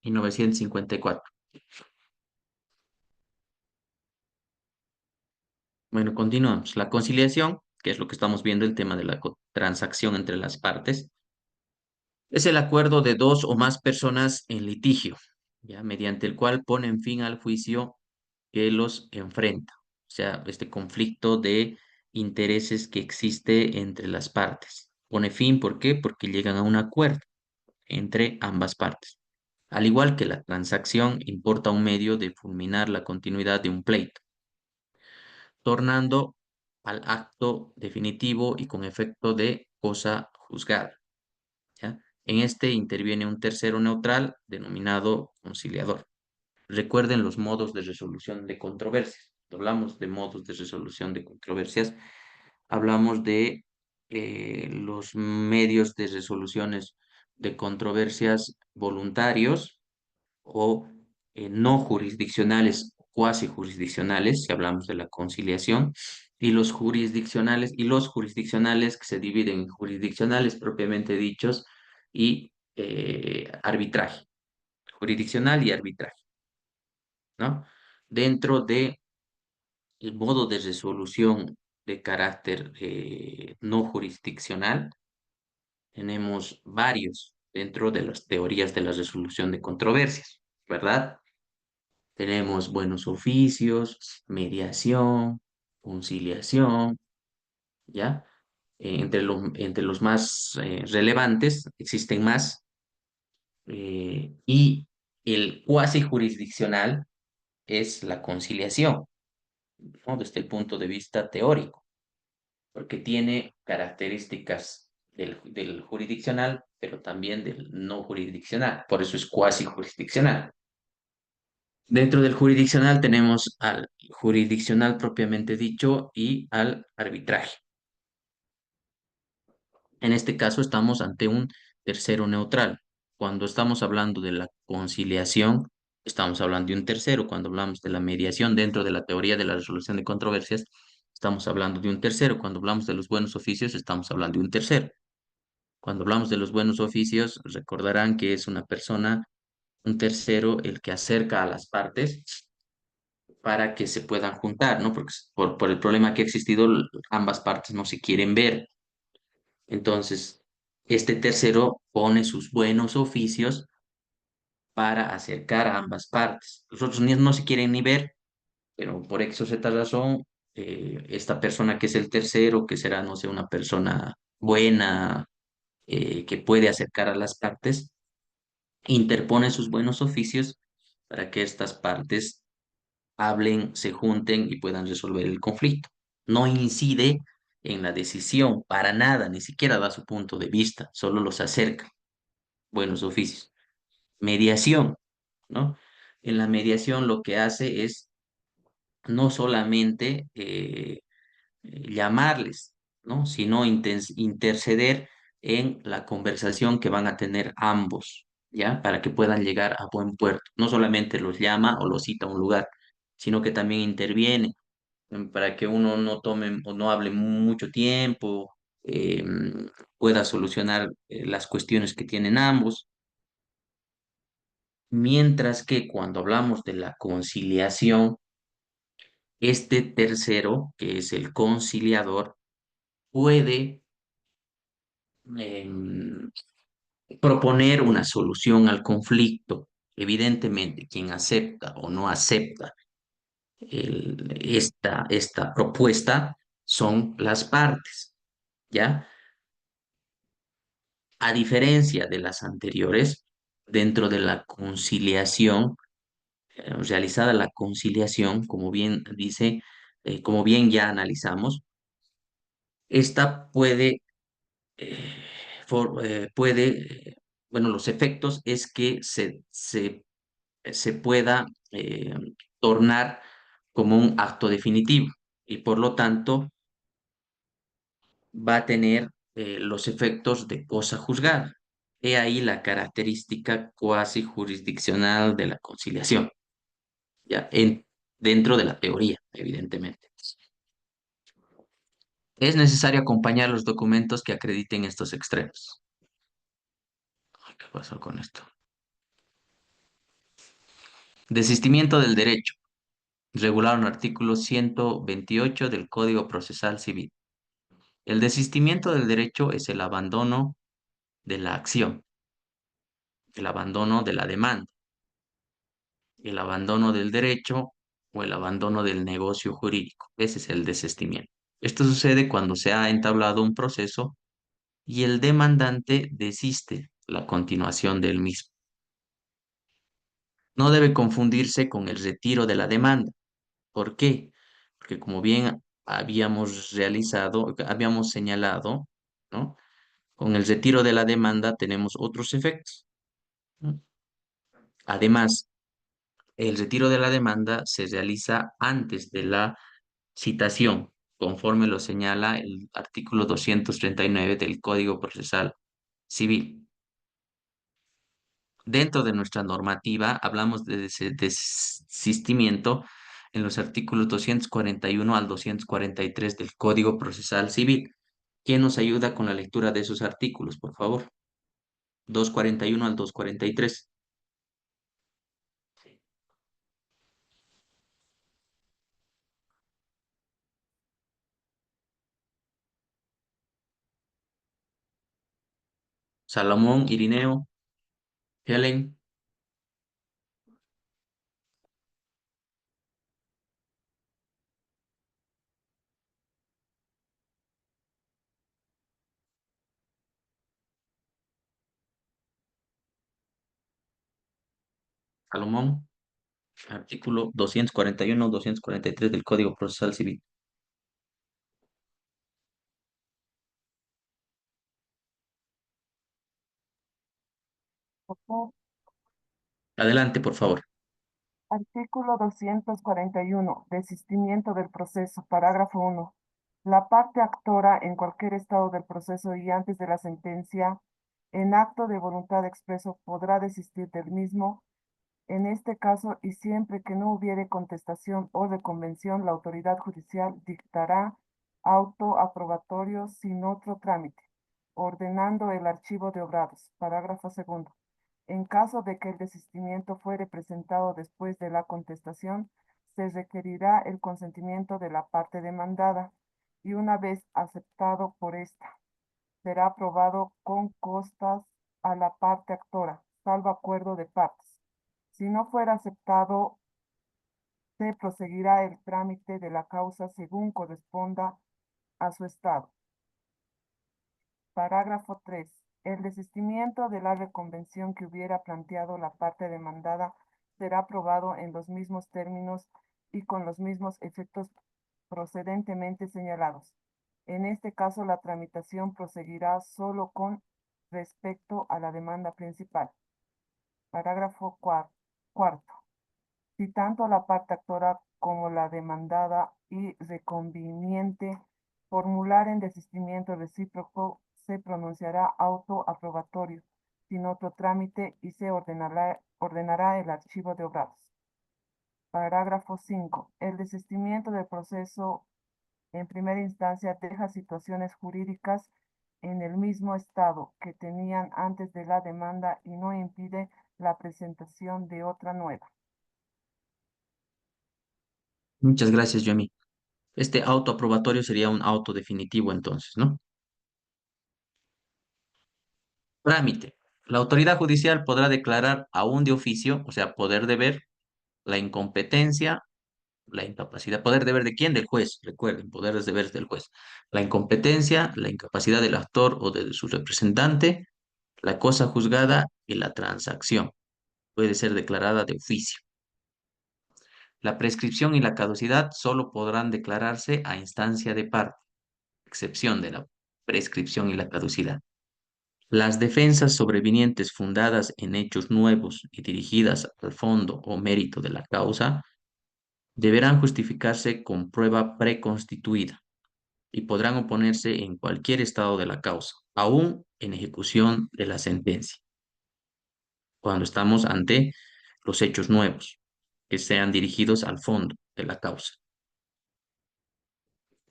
y 954? Bueno, continuamos. La conciliación, que es lo que estamos viendo, el tema de la transacción entre las partes, es el acuerdo de dos o más personas en litigio, ¿ya? Mediante el cual ponen fin al juicio que los enfrenta. O sea, este conflicto de intereses que existe entre las partes. Pone fin, ¿por qué? Porque llegan a un acuerdo entre ambas partes. Al igual que la transacción, importa un medio de fulminar la continuidad de un pleito, tornando al acto definitivo y con efecto de cosa juzgada, ¿ya? En este interviene un tercero neutral denominado conciliador. Recuerden los modos de resolución de controversias. Cuando hablamos de modos de resolución de controversias, hablamos de los medios de resoluciones de controversias voluntarios o no jurisdiccionales, cuasi jurisdiccionales, si hablamos de la conciliación, y los jurisdiccionales que se dividen en jurisdiccionales propiamente dichos y arbitraje, jurisdiccional y arbitraje, ¿no? Dentro de el modo de resolución de carácter no jurisdiccional, tenemos varios dentro de las teorías de la resolución de controversias, ¿verdad? Tenemos buenos oficios, mediación, conciliación, ¿ya? Entre los más relevantes, existen más, y el cuasi jurisdiccional es la conciliación, ¿no? Desde el punto de vista teórico, porque tiene características del jurisdiccional, pero también del no jurisdiccional, por eso es cuasi jurisdiccional. Dentro del jurisdiccional tenemos al jurisdiccional propiamente dicho y al arbitraje. En este caso estamos ante un tercero neutral. Cuando estamos hablando de la conciliación, estamos hablando de un tercero. Cuando hablamos de la mediación dentro de la teoría de la resolución de controversias, estamos hablando de un tercero. Cuando hablamos de los buenos oficios, estamos hablando de un tercero. Cuando hablamos de los buenos oficios, recordarán que es una persona, un tercero, el que acerca a las partes para que se puedan juntar, ¿no? Porque por el problema que ha existido, ambas partes no se quieren ver. Entonces, este tercero pone sus buenos oficios para acercar a ambas partes. Los otros no se quieren ni ver, pero por X o Z razón, esta persona que es el tercero, que será, no sé, una persona buena, que puede acercar a las partes, interpone sus buenos oficios para que estas partes hablen, se junten y puedan resolver el conflicto. No incide en la decisión para nada, ni siquiera da su punto de vista, solo los acerca. Buenos oficios. Mediación, ¿no? En la mediación lo que hace es no solamente llamarles, ¿no? Sino interceder en la conversación que van a tener ambos, ¿ya? Para que puedan llegar a buen puerto. No solamente los llama o los cita a un lugar, sino que también interviene para que uno no tome o no hable mucho tiempo, pueda solucionar las cuestiones que tienen ambos. Mientras que cuando hablamos de la conciliación, este tercero, que es el conciliador, puede em, proponer una solución al conflicto. Evidentemente, quien acepta o no acepta esta propuesta son las partes, ¿ya? A diferencia de las anteriores, dentro de la conciliación, realizada la conciliación, como bien dice, como bien ya analizamos, esta puede, eh, bueno, los efectos es que se pueda tornar como un acto definitivo y por lo tanto va a tener los efectos de cosa juzgada. He ahí la característica cuasi jurisdiccional de la conciliación, ya dentro de la teoría, evidentemente. Es necesario acompañar los documentos que acrediten estos extremos. Ay, ¿qué pasó con esto? Desistimiento del derecho, regulado en el artículo 128 del Código Procesal Civil. El desistimiento del derecho es el abandono de la acción, el abandono de la demanda, el abandono del derecho o el abandono del negocio jurídico. Ese es el desistimiento. Esto sucede cuando se ha entablado un proceso y el demandante desiste la continuación del mismo. No debe confundirse con el retiro de la demanda. ¿Por qué? Porque como bien habíamos señalado, ¿no? Con el retiro de la demanda tenemos otros efectos, ¿no? Además, el retiro de la demanda se realiza antes de la citación, conforme lo señala el artículo 239 del Código Procesal Civil. Dentro de nuestra normativa hablamos de desistimiento en los artículos 241 al 243 del Código Procesal Civil. ¿Quién nos ayuda con la lectura de esos artículos, por favor? 241 al 243. Salomón, Irineo, Helen, Salomón, artículo 241, 243 del Código Procesal Civil. Doctor, Adelante, por favor. artículo 241, desistimiento del proceso, parágrafo 1. La parte actora en cualquier estado del proceso y antes de la sentencia, en acto de voluntad expreso, podrá desistir del mismo. En este caso, y siempre que no hubiere contestación o reconvención, la autoridad judicial dictará auto aprobatorio sin otro trámite, ordenando el archivo de obrados. Parágrafo 2. En caso de que el desistimiento fuere presentado después de la contestación, se requerirá el consentimiento de la parte demandada y una vez aceptado por esta, será aprobado con costas a la parte actora, salvo acuerdo de partes. Si no fuera aceptado, se proseguirá el trámite de la causa según corresponda a su estado. Parágrafo 3. El desistimiento de la reconvención que hubiera planteado la parte demandada será aprobado en los mismos términos y con los mismos efectos procedentemente señalados. En este caso, la tramitación proseguirá solo con respecto a la demanda principal. Parágrafo cuarto. Si tanto la parte actora como la demandada y reconviniente formularen desistimiento recíproco, se pronunciará auto aprobatorio sin otro trámite y se ordenará el archivo de obrados. Parágrafo 5. El desistimiento del proceso en primera instancia deja situaciones jurídicas en el mismo estado que tenían antes de la demanda y no impide la presentación de otra nueva. Muchas gracias, Yomi. Este auto aprobatorio sería un auto definitivo entonces, ¿no? Trámite. La autoridad judicial podrá declarar aún de oficio, o sea, poder deber, la incompetencia, la incapacidad. ¿Poder deber de quién? Del juez, recuerden, poderes deberes del juez. La incompetencia, la incapacidad del actor o de su representante, la cosa juzgada y la transacción. Puede ser declarada de oficio. La prescripción y la caducidad solo podrán declararse a instancia de parte, excepción de la prescripción y la caducidad. Las defensas sobrevinientes fundadas en hechos nuevos y dirigidas al fondo o mérito de la causa deberán justificarse con prueba preconstituida y podrán oponerse en cualquier estado de la causa, aún en ejecución de la sentencia, cuando estamos ante los hechos nuevos que sean dirigidos al fondo de la causa.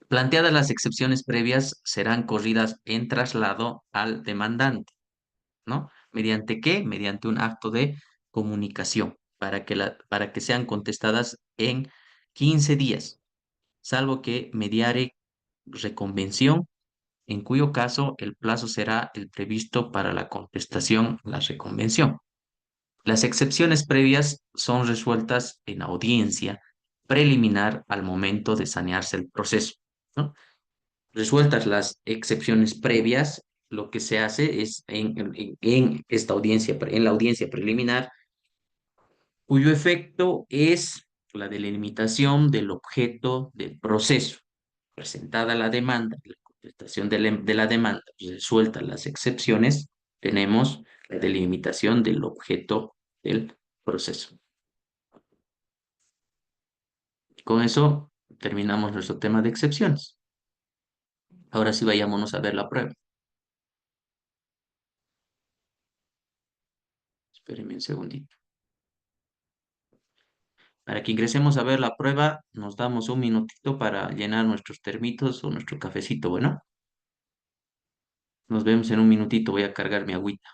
Planteadas las excepciones previas, serán corridas en traslado al demandante, ¿no? ¿Mediante qué? Mediante un acto de comunicación para que sean contestadas en 15 días, salvo que mediare reconvención, en cuyo caso el plazo será el previsto para la contestación a la reconvención. Las excepciones previas son resueltas en audiencia preliminar al momento de sanearse el proceso, ¿no? Resueltas las excepciones previas, lo que se hace es en esta audiencia, en la audiencia preliminar, cuyo efecto es la delimitación del objeto del proceso, Presentada la demanda, la contestación de la demanda, resueltas las excepciones, tenemos la delimitación del objeto del proceso. Con eso terminamos nuestro tema de excepciones. Ahora sí vayámonos a ver la prueba. Espérenme un segundito. Para que ingresemos a ver la prueba, nos damos un minutito para llenar nuestros termitos o nuestro cafecito, bueno. Nos vemos en un minutito, voy a cargar mi agüita.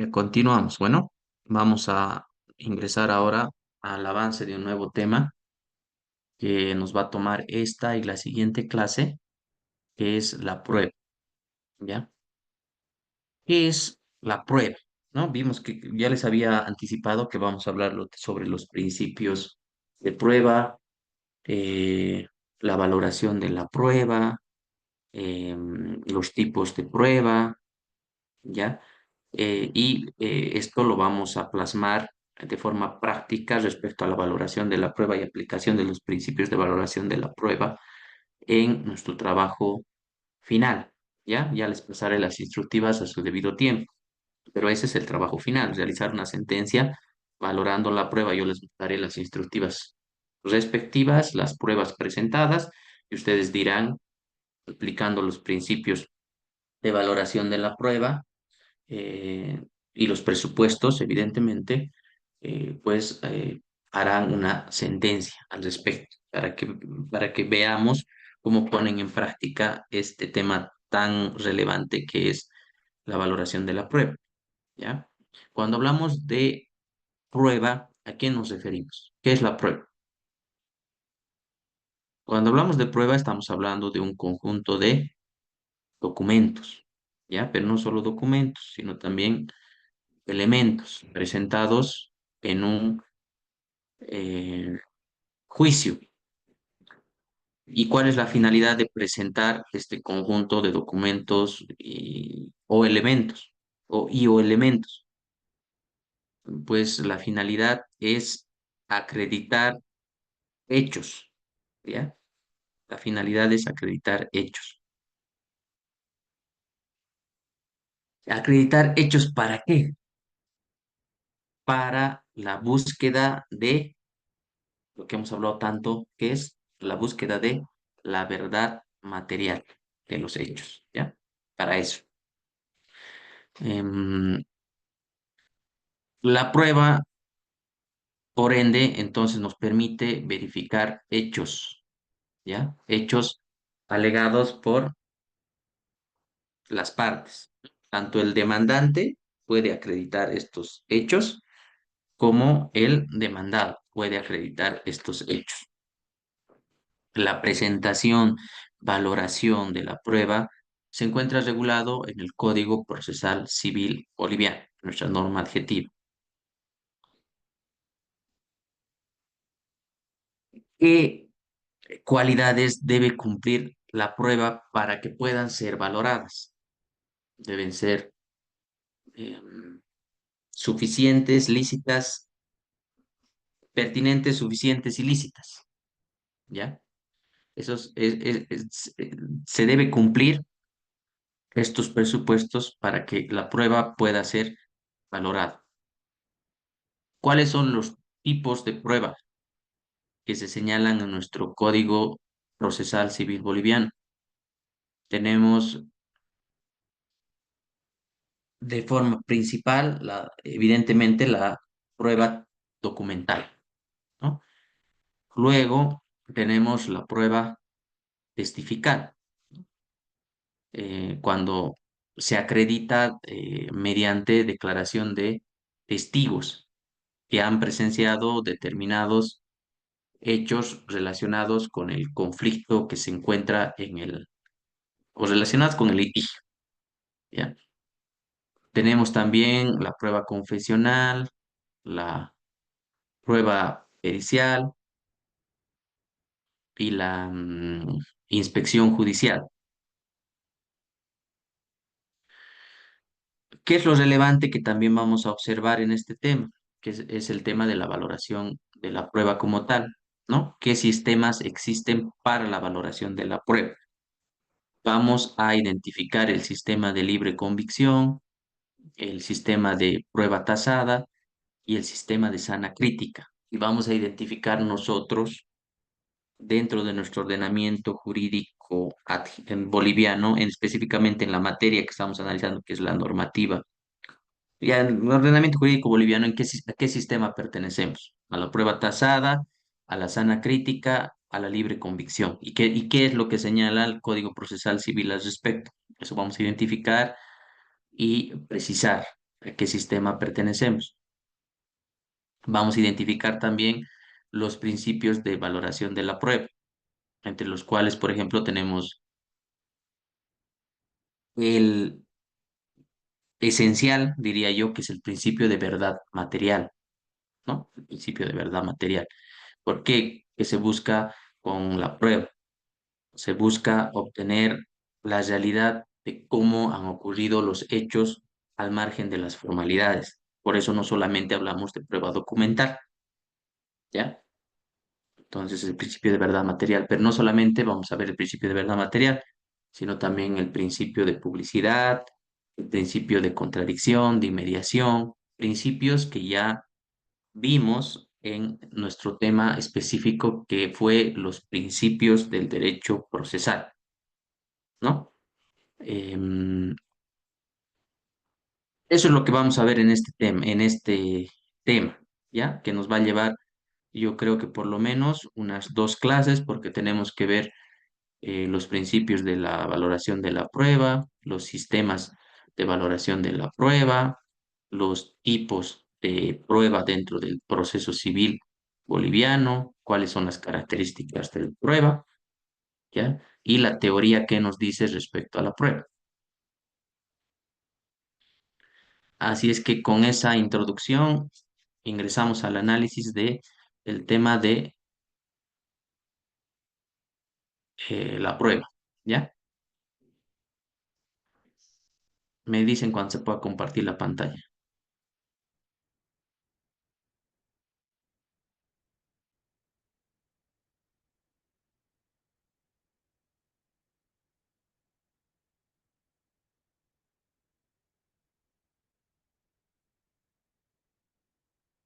Continuamos. Bueno, vamos a ingresar ahora al avance de un nuevo tema que nos va a tomar esta y la siguiente clase, que es la prueba, ¿ya? ¿Qué es la prueba? ¿No? Vimos que ya les había anticipado que vamos a hablar sobre los principios de prueba, eh, la valoración de la prueba, los tipos de prueba, ¿ya? Esto lo vamos a plasmar de forma práctica respecto a la valoración de la prueba y aplicación de los principios de valoración de la prueba en nuestro trabajo final, ¿ya? Ya les pasaré las instructivas a su debido tiempo, pero ese es el trabajo final, realizar una sentencia valorando la prueba. Yo les daré las instructivas respectivas, las pruebas presentadas, y ustedes dirán, aplicando los principios de valoración de la prueba, eh, y los presupuestos, evidentemente, harán una sentencia al respecto para que veamos cómo ponen en práctica este tema tan relevante que es la valoración de la prueba, ¿ya? Cuando hablamos de prueba, ¿a qué nos referimos? ¿Qué es la prueba? Cuando hablamos de prueba, estamos hablando de un conjunto de documentos, ¿ya? Pero no solo documentos, sino también elementos presentados en un juicio. ¿Y cuál es la finalidad de presentar este conjunto de documentos o elementos o elementos? Pues la finalidad es acreditar hechos, ¿ya? La finalidad es acreditar hechos. ¿Acreditar hechos para qué? Para la búsqueda de lo que hemos hablado tanto, que es la búsqueda de la verdad material de los hechos, ¿ya? Para eso. La prueba, por ende, entonces nos permite verificar hechos, ¿ya? Hechos alegados por las partes. Tanto el demandante puede acreditar estos hechos como el demandado puede acreditar estos hechos. La presentación, valoración de la prueba se encuentra regulado en el Código Procesal Civil Boliviano, nuestra norma adjetiva. ¿Qué cualidades debe cumplir la prueba para que puedan ser valoradas? Deben ser suficientes, lícitas, pertinentes, suficientes y lícitas, ¿ya? Se debe cumplir estos presupuestos para que la prueba pueda ser valorada. ¿Cuáles son los tipos de prueba que se señalan en nuestro Código Procesal Civil Boliviano? Tenemos de forma principal, evidentemente, la prueba documental, ¿no? Luego tenemos la prueba testifical, cuando se acredita mediante declaración de testigos que han presenciado determinados hechos relacionados con el conflicto que se encuentra o relacionados con el litigio, ¿ya? Tenemos también la prueba confesional, la prueba pericial y la inspección judicial. ¿Qué es lo relevante que también vamos a observar en este tema? Que es el tema de la valoración de la prueba como tal, ¿no? ¿Qué sistemas existen para la valoración de la prueba? Vamos a identificar el sistema de libre convicción, el sistema de prueba tasada y el sistema de sana crítica. Y vamos a identificar nosotros, dentro de nuestro ordenamiento jurídico en boliviano, específicamente en la materia que estamos analizando, que es la normativa, ya en el ordenamiento jurídico boliviano, ¿a qué sistema pertenecemos? ¿A la prueba tasada, a la sana crítica, a la libre convicción? Y qué es lo que señala el Código Procesal Civil al respecto? Eso vamos a identificar y precisar. a qué sistema pertenecemos. Vamos a identificar también los principios de valoración de la prueba, entre los cuales, por ejemplo, tenemos el esencial, diría yo, que es el principio de verdad material, ¿no? El principio de verdad material. ¿Por qué? Que se busca con la prueba. Se busca obtener la realidad de cómo han ocurrido los hechos al margen de las formalidades. Por eso no solamente hablamos de prueba documental, ¿ya? Entonces, el principio de verdad material, pero no solamente vamos a ver el principio de verdad material, sino también el principio de publicidad, el principio de contradicción, de inmediación, principios que ya vimos en nuestro tema específico que fue los principios del derecho procesal, ¿no? Em, Eso es lo que vamos a ver en este tema, ¿ya? Que nos va a llevar, yo creo que por lo menos unas 2 clases, porque tenemos que ver los principios de la valoración de la prueba, los sistemas de valoración de la prueba, los tipos de prueba dentro del proceso civil boliviano, cuáles son las características de la prueba, ¿ya? Y la teoría que nos dice respecto a la prueba. Así es que con esa introducción ingresamos al análisis de el tema de la prueba, ¿ya? Me dicen cuando se pueda compartir la pantalla.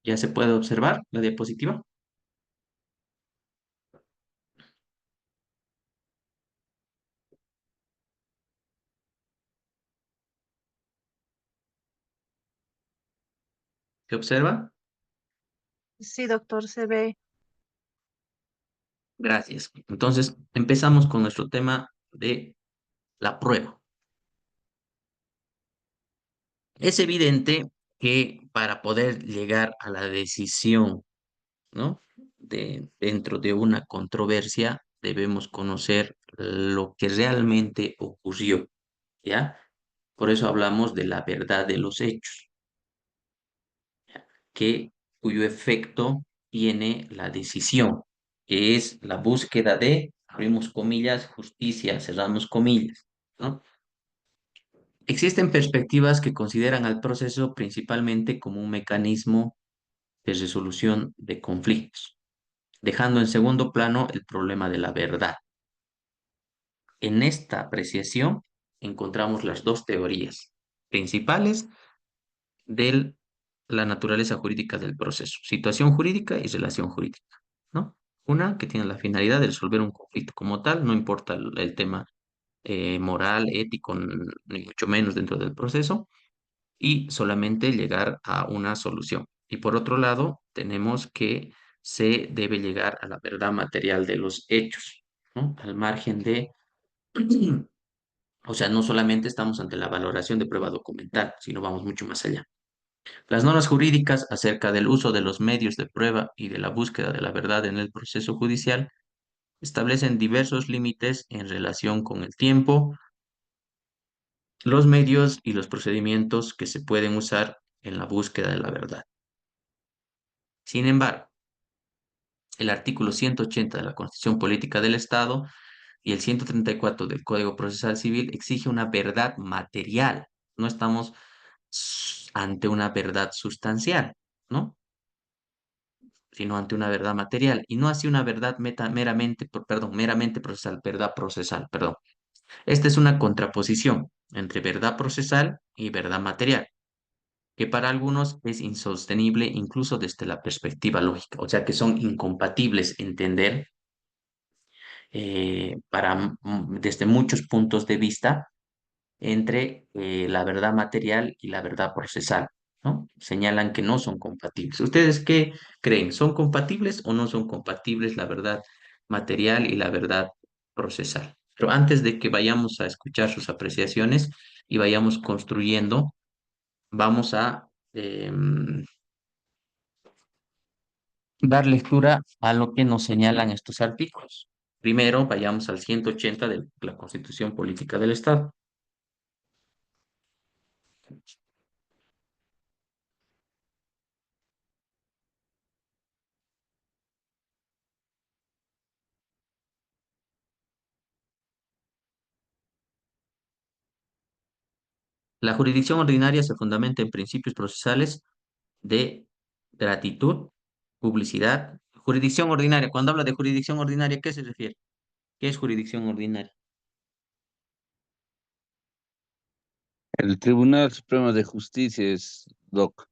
¿Ya se puede observar la diapositiva? ¿Se observa? Sí, doctor, se ve. Gracias. Entonces, empezamos con nuestro tema de la prueba. Es evidente que para poder llegar a la decisión, ¿no? Dentro de una controversia, debemos conocer lo que realmente ocurrió, ¿ya? Por eso hablamos de la verdad de los hechos, que, cuyo efecto tiene la decisión, que es la búsqueda de, abrimos comillas, justicia, cerramos comillas, ¿no? Existen perspectivas que consideran al proceso principalmente como un mecanismo de resolución de conflictos, dejando en segundo plano el problema de la verdad. En esta apreciación encontramos las dos teorías principales de la naturaleza jurídica del proceso, situación jurídica y relación jurídica, ¿no? Una que tiene la finalidad de resolver un conflicto como tal, no importa el tema moral, ético, ni mucho menos dentro del proceso, y solamente llegar a una solución. Y por otro lado, tenemos que se debe llegar a la verdad material de los hechos, ¿no? Al margen de, o sea, no solamente estamos ante la valoración de prueba documental, sino vamos mucho más allá. Las normas jurídicas acerca del uso de los medios de prueba y de la búsqueda de la verdad en el proceso judicial establecen diversos límites en relación con el tiempo, los medios y los procedimientos que se pueden usar en la búsqueda de la verdad. Sin embargo, el artículo 180 de la Constitución Política del Estado y el 134 del Código Procesal Civil exige una verdad material. No estamos ante una verdad sustancial, ¿no? Sino ante una verdad material y no así una verdad meramente procesal, verdad procesal, perdón. Esta es una contraposición entre verdad procesal y verdad material, que para algunos es insostenible incluso desde la perspectiva lógica, o sea que son incompatibles entender desde muchos puntos de vista entre la verdad material y la verdad procesal, ¿no? Señalan que no son compatibles. ¿Ustedes qué creen? ¿Son compatibles o no son compatibles la verdad material y la verdad procesal? Pero antes de que vayamos a escuchar sus apreciaciones y vayamos construyendo vamos a dar lectura a lo que nos señalan estos artículos. Primero, vayamos al 180 de la Constitución Política del Estado. La jurisdicción ordinaria se fundamenta en principios procesales de gratitud, publicidad. Jurisdicción ordinaria, cuando habla de jurisdicción ordinaria, ¿qué se refiere? ¿Qué es jurisdicción ordinaria? El Tribunal Supremo de Justicia es DOC.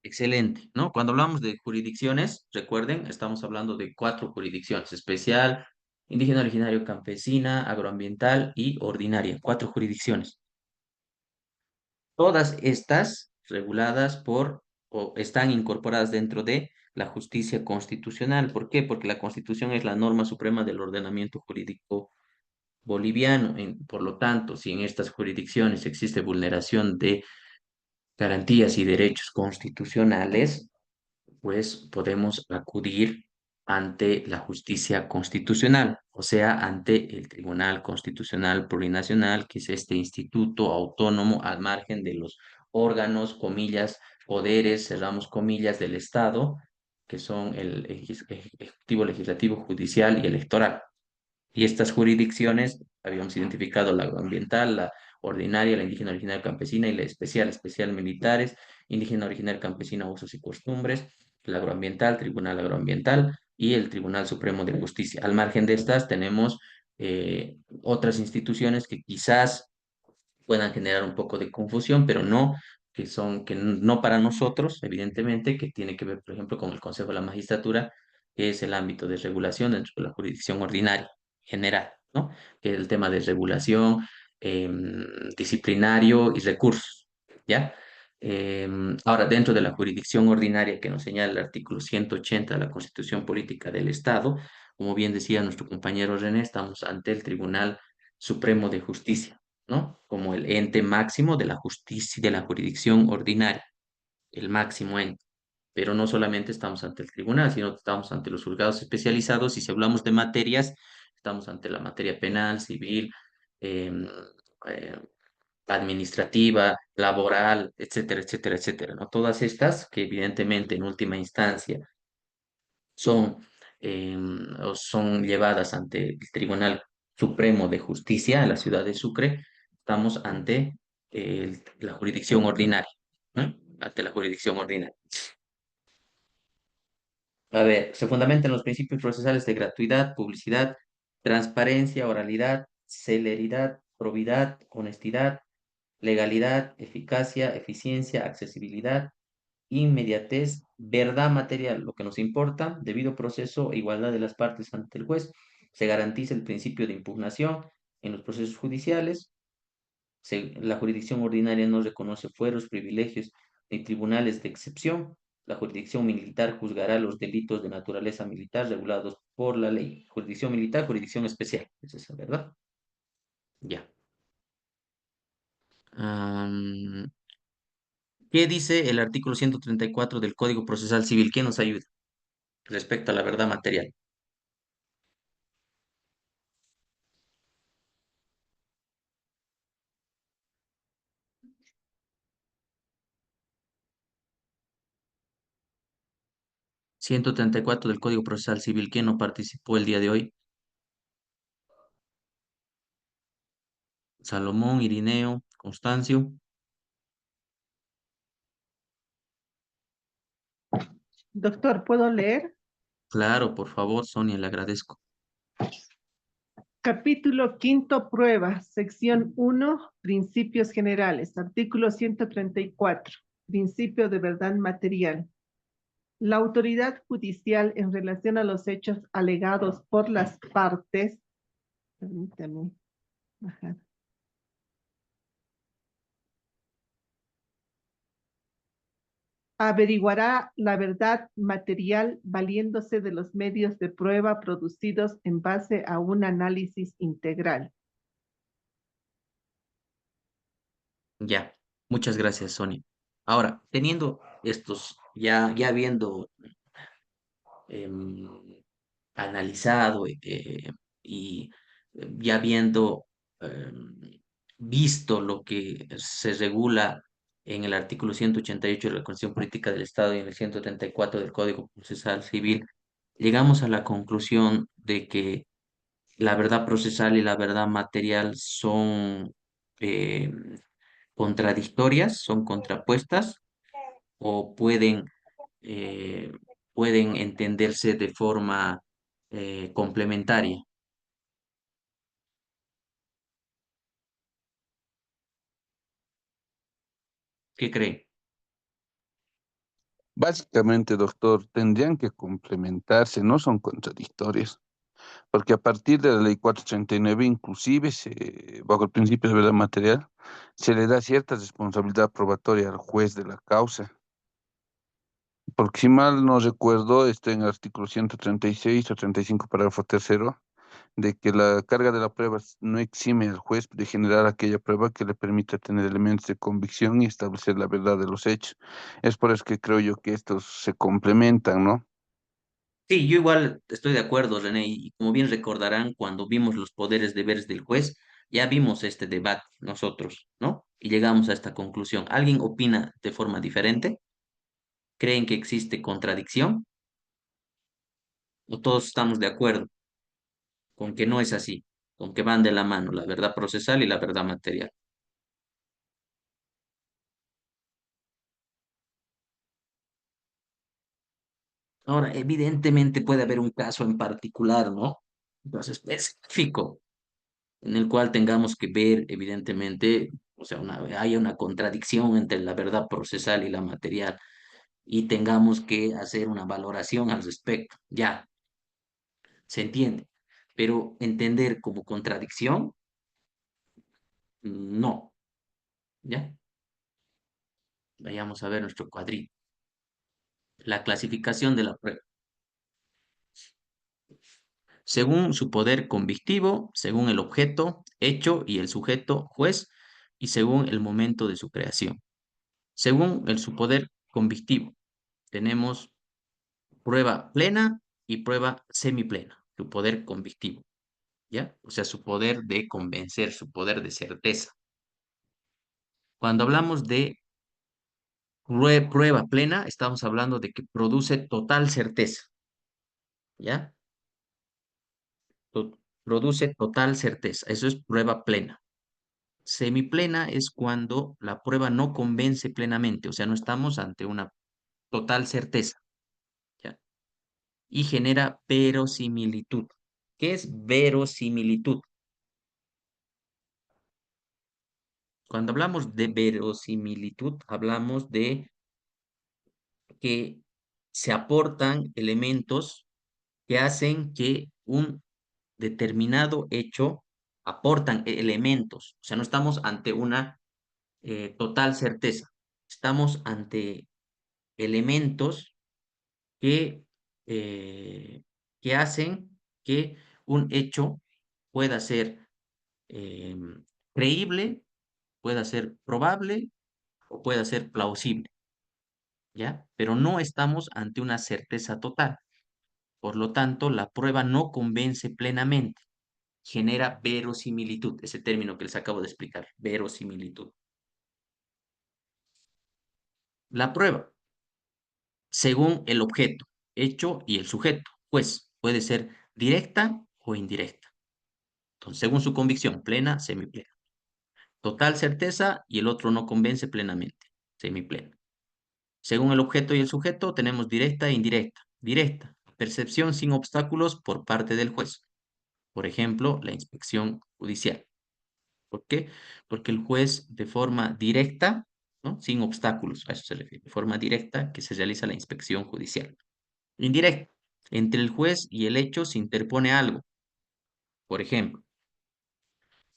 Excelente, ¿no? Cuando hablamos de jurisdicciones, recuerden, estamos hablando de 4 jurisdicciones: especial, indígena, originario, campesina, agroambiental y ordinaria. 4 jurisdicciones. Todas estas reguladas por o están incorporadas dentro de la justicia constitucional. ¿Por qué? Porque la Constitución es la norma suprema del ordenamiento jurídico boliviano. Por lo tanto, si en estas jurisdicciones existe vulneración de garantías y derechos constitucionales, pues podemos acudir ante la justicia constitucional, o sea, ante el Tribunal Constitucional Plurinacional, que es este instituto autónomo al margen de los órganos, comillas, poderes, cerramos comillas, del Estado, que son el Ejecutivo, Legislativo, Judicial y Electoral. Y estas jurisdicciones, habíamos identificado la agroambiental, la ordinaria, la indígena original campesina y la especial militares, indígena original campesina, usos y costumbres, la agroambiental, Tribunal Agroambiental y el Tribunal Supremo de Justicia. Al margen de estas tenemos otras instituciones que quizás puedan generar un poco de confusión, pero no que no para nosotros, evidentemente, que tiene que ver, por ejemplo, con el Consejo de la Magistratura, que es el ámbito de regulación dentro de la jurisdicción ordinaria general, ¿no? Que es el tema de regulación, disciplinario y recursos, ¿ya? Ahora, dentro de la jurisdicción ordinaria que nos señala el artículo 180 de la Constitución Política del Estado, como bien decía nuestro compañero René, estamos ante el Tribunal Supremo de Justicia, ¿no? Como el ente máximo de la justicia, de la jurisdicción ordinaria, el máximo ente. Pero no solamente estamos ante el tribunal, sino que estamos ante los juzgados especializados, y si hablamos de materias, estamos ante la materia penal, civil, em, eh, administrativa, laboral, etcétera, etcétera, etcétera, ¿no? Todas estas que evidentemente en última instancia son, o son llevadas ante el Tribunal Supremo de Justicia en la ciudad de Sucre, estamos ante la jurisdicción ordinaria, ¿no? Ante la jurisdicción ordinaria. A ver, se fundamenta en los principios procesales de gratuidad, publicidad, transparencia, oralidad, celeridad, probidad, honestidad, legalidad, eficacia, eficiencia, accesibilidad, inmediatez, verdad material, lo que nos importa, debido proceso e igualdad de las partes ante el juez. Se garantiza el principio de impugnación en los procesos judiciales. La jurisdicción ordinaria no reconoce fueros, privilegios ni tribunales de excepción. La jurisdicción militar juzgará los delitos de naturaleza militar regulados por la ley. Jurisdicción militar, jurisdicción especial. Es esa, ¿verdad? Ya. ¿Qué dice el artículo 134 del Código Procesal Civil? ¿Quién nos ayuda respecto a la verdad material? 134 del Código Procesal Civil. ¿Quién no participó el día de hoy? Salomón, Irineo, Constancio. Doctor, ¿puedo leer? Claro, por favor, Sonia, le agradezco. Capítulo quinto, prueba, sección 1, principios generales, artículo 134, principio de verdad material. La autoridad judicial en relación a los hechos alegados por las partes, permítame bajar. Averiguará la verdad material valiéndose de los medios de prueba producidos en base a un análisis integral. Ya. Muchas gracias, Sonia. Ahora, teniendo estos, ya viendo em, analizado y ya habiendo visto lo que se regula en el artículo 188 de la Constitución Política del Estado y en el 134 del Código Procesal Civil, llegamos a la conclusión de que la verdad procesal y la verdad material son eh, contradictorias, son contrapuestas o eh, pueden entenderse de forma complementaria. ¿Qué cree? Básicamente, doctor, tendrían que complementarse, no son contradictorias, porque a partir de la ley 439, inclusive, bajo el principio de verdad material, se le da cierta responsabilidad probatoria al juez de la causa. Porque si mal no recuerdo, está en el artículo 136 o 35, parágrafo tercero, de que la carga de la prueba no exime al juez de generar aquella prueba que le permita tener elementos de convicción y establecer la verdad de los hechos. Es por eso que creo yo que estos se complementan, ¿no? Sí, yo igual estoy de acuerdo, René, y como bien recordarán, cuando vimos los poderes deberes del juez, ya vimos este debate nosotros, ¿no? Y llegamos a esta conclusión. ¿Alguien opina de forma diferente? ¿Creen que existe contradicción? ¿O todos estamos de acuerdo con que no es así, con que van de la mano la verdad procesal y la verdad material? Ahora, evidentemente puede haber un caso en particular, ¿no? Entonces, específico, en el cual tengamos que ver, evidentemente, o sea, haya una contradicción entre la verdad procesal y la material, y tengamos que hacer una valoración al respecto. Ya, se entiende. Pero entender como contradicción, no. ¿Ya? Vayamos a ver nuestro cuadrito. La clasificación de la prueba. Según su poder convictivo, según el objeto, hecho y el sujeto, juez, y según el momento de su creación. Según su poder convictivo, tenemos prueba plena y prueba semiplena, su poder convictivo, ¿ya? O sea, su poder de convencer, su poder de certeza. Cuando hablamos de prueba plena, estamos hablando de que produce total certeza, ¿ya? Produce total certeza, eso es prueba plena. Semiplena es cuando la prueba no convence plenamente, o sea, no estamos ante una total certeza, ¿ya? Y genera verosimilitud. ¿Qué es verosimilitud? Cuando hablamos de verosimilitud, hablamos de que se aportan elementos que hacen que un determinado hecho aportan elementos. O sea, no estamos ante una total certeza. Estamos ante elementos que, eh, que hacen que un hecho pueda ser creíble, pueda ser probable o pueda ser plausible, ¿ya? Pero no estamos ante una certeza total. Por lo tanto, la prueba no convence plenamente, genera verosimilitud, ese término que les acabo de explicar, verosimilitud. La prueba, según el objeto, hecho y el sujeto, pues puede ser directa o indirecta. Entonces, según su convicción, plena, semiplena. Total certeza y el otro no convence plenamente, semiplena. Según el objeto y el sujeto, tenemos directa e indirecta. Directa, percepción sin obstáculos por parte del juez. Por ejemplo, la inspección judicial. ¿Por qué? Porque el juez de forma directa, ¿no? Sin obstáculos, a eso se refiere, de forma directa que se realiza la inspección judicial. Indirecta, entre el juez y el hecho se interpone algo. Por ejemplo,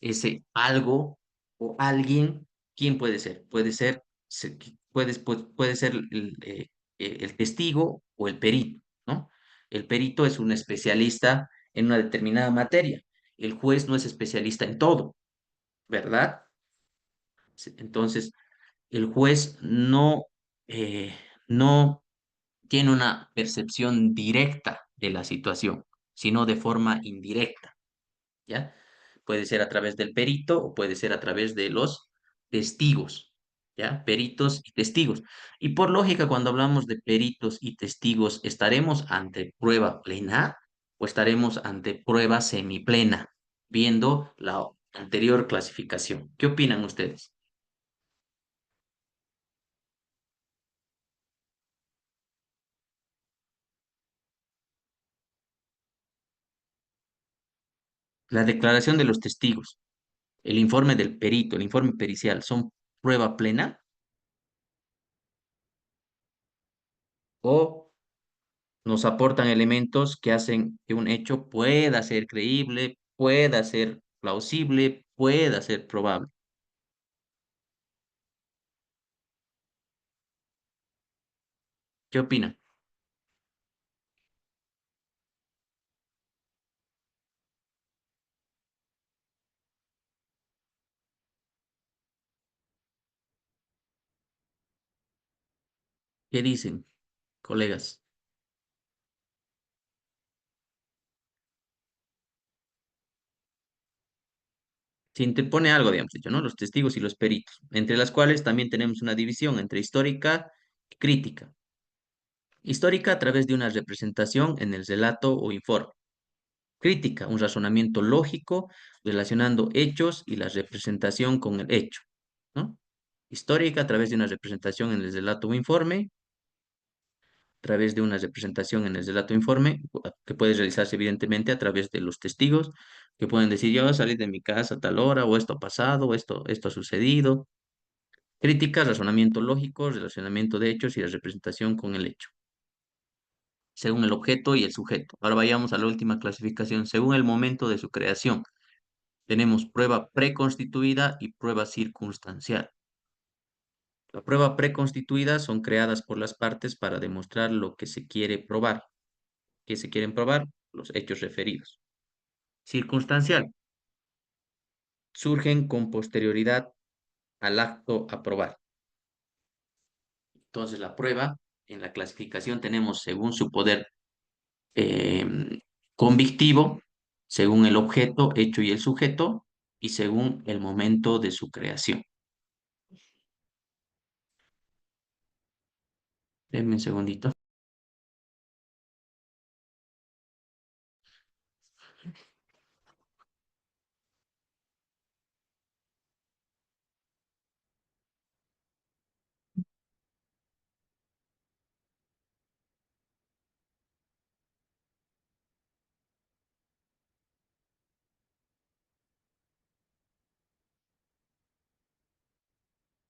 ese algo o alguien, ¿quién puede ser? Puede ser, puede ser el testigo o el perito, ¿no? El perito es un especialista en una determinada materia. El juez no es especialista en todo, ¿verdad? Entonces, el juez no tiene una percepción directa de la situación, sino de forma indirecta, ¿ya? Puede ser a través del perito o puede ser a través de los testigos, ¿ya? Peritos y testigos. Y por lógica, cuando hablamos de peritos y testigos, ¿estaremos ante prueba plena o estaremos ante prueba semiplena, viendo la anterior clasificación? ¿Qué opinan ustedes? La declaración de los testigos, el informe del perito, el informe pericial, ¿son prueba plena o nos aportan elementos que hacen que un hecho pueda ser creíble, pueda ser plausible, pueda ser probable? ¿Qué opinan? ¿Qué dicen, colegas? Se interpone algo, digamos, dicho, ¿no? Los testigos y los peritos, entre las cuales también tenemos una división entre histórica y crítica. Histórica a través de una representación en el relato o informe. Crítica, un razonamiento lógico relacionando hechos y la representación con el hecho, ¿no? Histórica a través de una representación en el relato o informe, a través de una representación en el relato o informe, que puede realizarse evidentemente a través de los testigos, que pueden decir, yo salí de mi casa a tal hora, o esto ha pasado, o esto ha sucedido. Crítica, razonamiento lógico, relacionamiento de hechos y la representación con el hecho, según el objeto y el sujeto. Ahora vayamos a la última clasificación, según el momento de su creación. Tenemos prueba preconstituida y prueba circunstancial. La prueba preconstituida son creadas por las partes para demostrar lo que se quiere probar. ¿Qué se quieren probar? Los hechos referidos. Circunstancial. Surgen con posterioridad al acto a probar. Entonces, la prueba en la clasificación tenemos según su poder convictivo, según el objeto, hecho y el sujeto, y según el momento de su creación. Denme un segundito.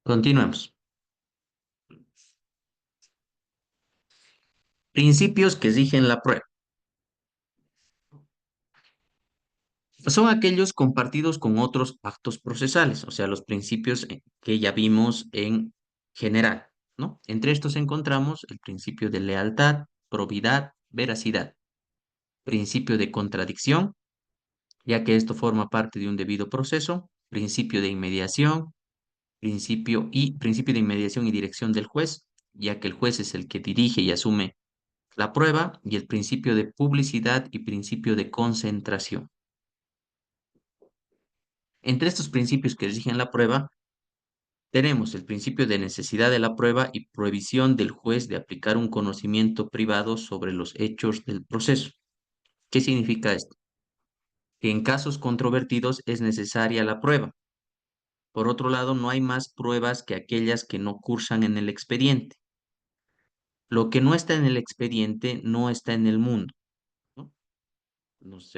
Continuemos. Principios que rigen la prueba. Son aquellos compartidos con otros actos procesales, o sea, los principios que ya vimos en general, ¿no? Entre estos encontramos el principio de lealtad, probidad, veracidad, principio de contradicción, ya que esto forma parte de un debido proceso, principio de inmediación, principio de inmediación y dirección del juez, ya que el juez es el que dirige y asume la prueba, y el principio de publicidad y principio de concentración. Entre estos principios que rigen la prueba, tenemos el principio de necesidad de la prueba y prohibición del juez de aplicar un conocimiento privado sobre los hechos del proceso. ¿Qué significa esto? Que en casos controvertidos es necesaria la prueba. Por otro lado, no hay más pruebas que aquellas que no cursan en el expediente. Lo que no está en el expediente no está en el mundo, ¿no? Nos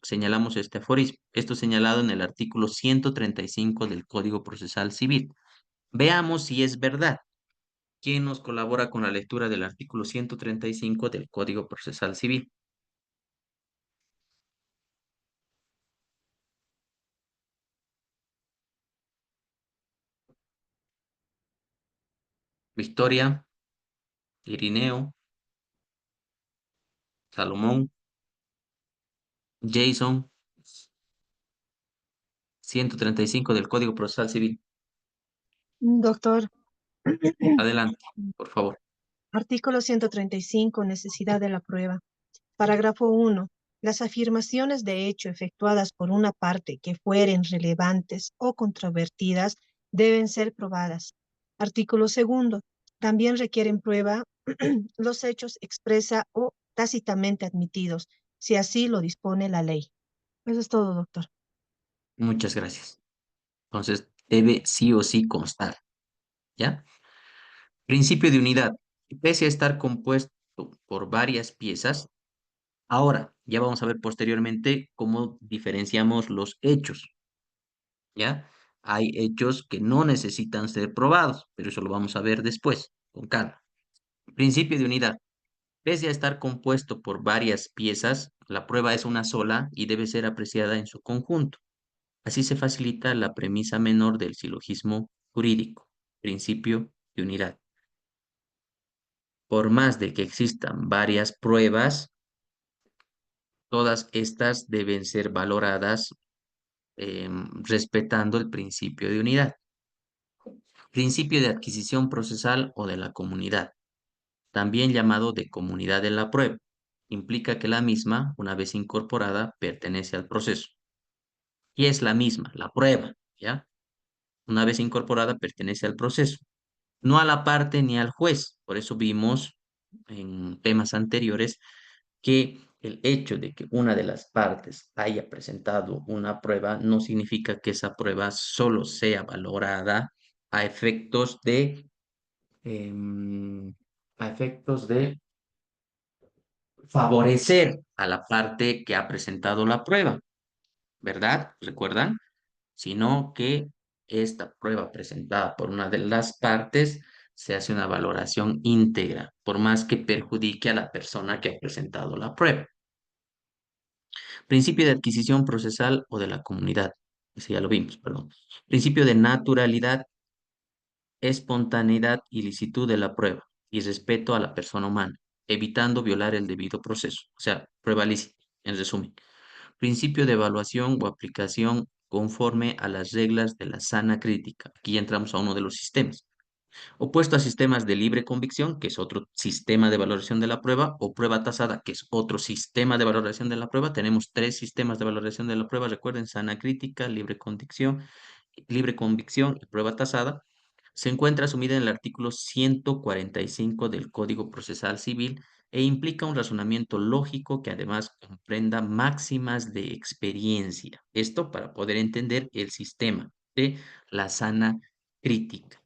señalamos este aforismo. Esto señalado en el artículo 135 del Código Procesal Civil. Veamos si es verdad. ¿Quién nos colabora con la lectura del artículo 135 del Código Procesal Civil? Victoria, Irineo, Salomón, Jason, 135 del Código Procesal Civil. Doctor, Adelante, por favor. artículo 135, necesidad de la prueba. Parágrafo 1. Las afirmaciones de hecho efectuadas por una parte que fueren relevantes o controvertidas deben ser probadas. Artículo 2. También requieren prueba los hechos expresa o tácitamente admitidos, si así lo dispone la ley. Eso es todo, doctor. Muchas gracias. Entonces, debe sí o sí constar, ¿ya? Principio de unidad. Pese a estar compuesto por varias piezas, ahora ya vamos a ver posteriormente cómo diferenciamos los hechos, ¿ya? Hay hechos que no necesitan ser probados, pero eso lo vamos a ver después, con calma. Principio de unidad. Pese a estar compuesto por varias piezas, la prueba es una sola y debe ser apreciada en su conjunto. Así se facilita la premisa menor del silogismo jurídico, principio de unidad. Por más de que existan varias pruebas, todas estas deben ser valoradas respetando el principio de unidad. Principio de adquisición procesal o de la comunidad, también llamado de comunidad de la prueba. Implica que la misma, una vez incorporada, pertenece al proceso. Y es la misma, la prueba, ¿ya? Una vez incorporada, pertenece al proceso, no a la parte ni al juez. Por eso vimos en temas anteriores que el hecho de que una de las partes haya presentado una prueba no significa que esa prueba solo sea valorada a efectos de, em, a efectos de favorecer a la parte que ha presentado la prueba, ¿verdad? ¿Recuerdan? Sino que esta prueba presentada por una de las partes se hace una valoración íntegra, por más que perjudique a la persona que ha presentado la prueba. Principio de adquisición procesal o de la comunidad. Ese ya lo vimos, perdón. Principio de naturalidad, espontaneidad y licitud de la prueba y respeto a la persona humana, evitando violar el debido proceso. O sea, prueba lícita, en resumen. Principio de evaluación o aplicación conforme a las reglas de la sana crítica. Aquí ya entramos a uno de los sistemas. Opuesto a sistemas de libre convicción, que es otro sistema de valoración de la prueba, o prueba tasada, que es otro sistema de valoración de la prueba. Tenemos tres sistemas de valoración de la prueba. Recuerden, sana crítica, libre convicción y prueba tasada. Se encuentra asumida en el artículo 145 del Código Procesal Civil e implica un razonamiento lógico que además comprenda máximas de experiencia. Esto para poder entender el sistema de la sana crítica.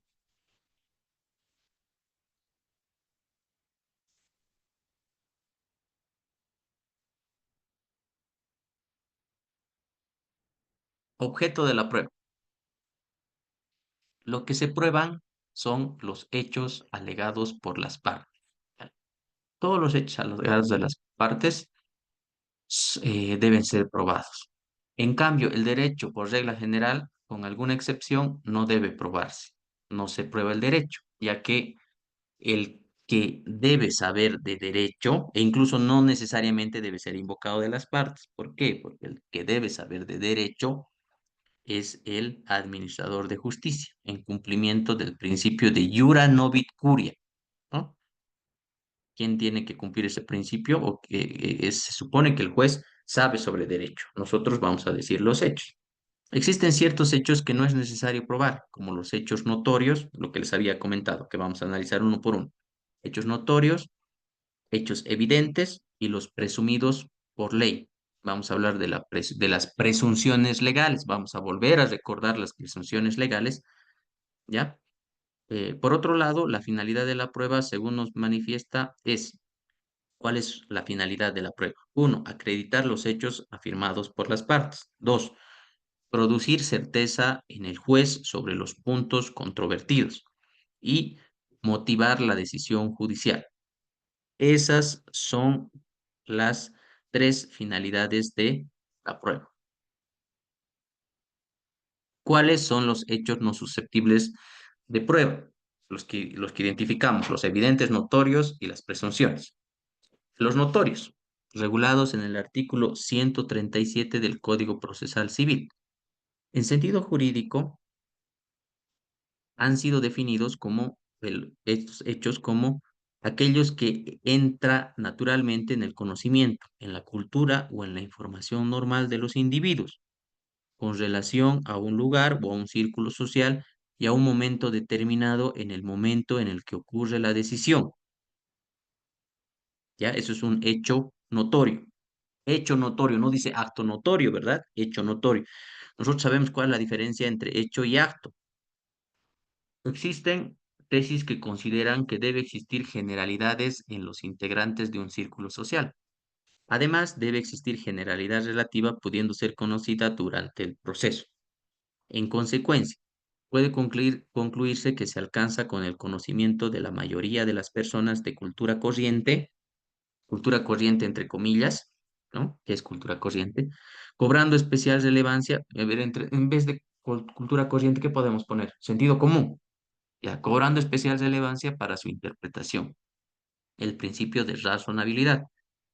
Objeto de la prueba. Lo que se prueban son los hechos alegados por las partes. Todos los hechos alegados de las partes deben ser probados. En cambio, el derecho, por regla general, con alguna excepción, no debe probarse. No se prueba el derecho, ya que el que debe saber de derecho, e incluso no necesariamente debe ser invocado de las partes. ¿Por qué? Porque el que debe saber de derecho es el administrador de justicia, en cumplimiento del principio de iura novit curia, ¿no? ¿Quién tiene que cumplir ese principio? O que se supone que el juez sabe sobre derecho. Nosotros vamos a decir los hechos. Existen ciertos hechos que no es necesario probar, como los hechos notorios, lo que les había comentado, que vamos a analizar uno por uno. Hechos notorios, hechos evidentes y los presumidos por ley. Vamos a hablar de, de las presunciones legales. Vamos a volver a recordar las presunciones legales, ¿ya? Por otro lado, la finalidad de la prueba, según nos manifiesta, es ¿cuál es la finalidad de la prueba? Uno, acreditar los hechos afirmados por las partes. Dos, producir certeza en el juez sobre los puntos controvertidos y motivar la decisión judicial. Esas son las tres finalidades de la prueba. ¿Cuáles son los hechos no susceptibles de prueba? Los que identificamos, los evidentes, notorios y las presunciones. Los notorios, regulados en el artículo 137 del Código Procesal Civil. En sentido jurídico, han sido definidos como estos hechos como aquellos que entra naturalmente en el conocimiento, en la cultura o en la información normal de los individuos, con relación a un lugar o a un círculo social y a un momento determinado en el momento en el que ocurre la decisión. ¿Ya? Eso es un hecho notorio. Hecho notorio, no dice acto notorio, ¿verdad? Hecho notorio. Nosotros sabemos cuál es la diferencia entre hecho y acto. Existen tesis que consideran que debe existir generalidades en los integrantes de un círculo social. Además, debe existir generalidad relativa pudiendo ser conocida durante el proceso. En consecuencia, puede concluirse que se alcanza con el conocimiento de la mayoría de las personas de cultura corriente entre comillas, ¿no? ¿Qué es cultura corriente? Cobrando especial relevancia, a ver, en vez de cultura corriente, ¿qué podemos poner? Sentido común, ya, cobrando especial relevancia para su interpretación. El principio de razonabilidad.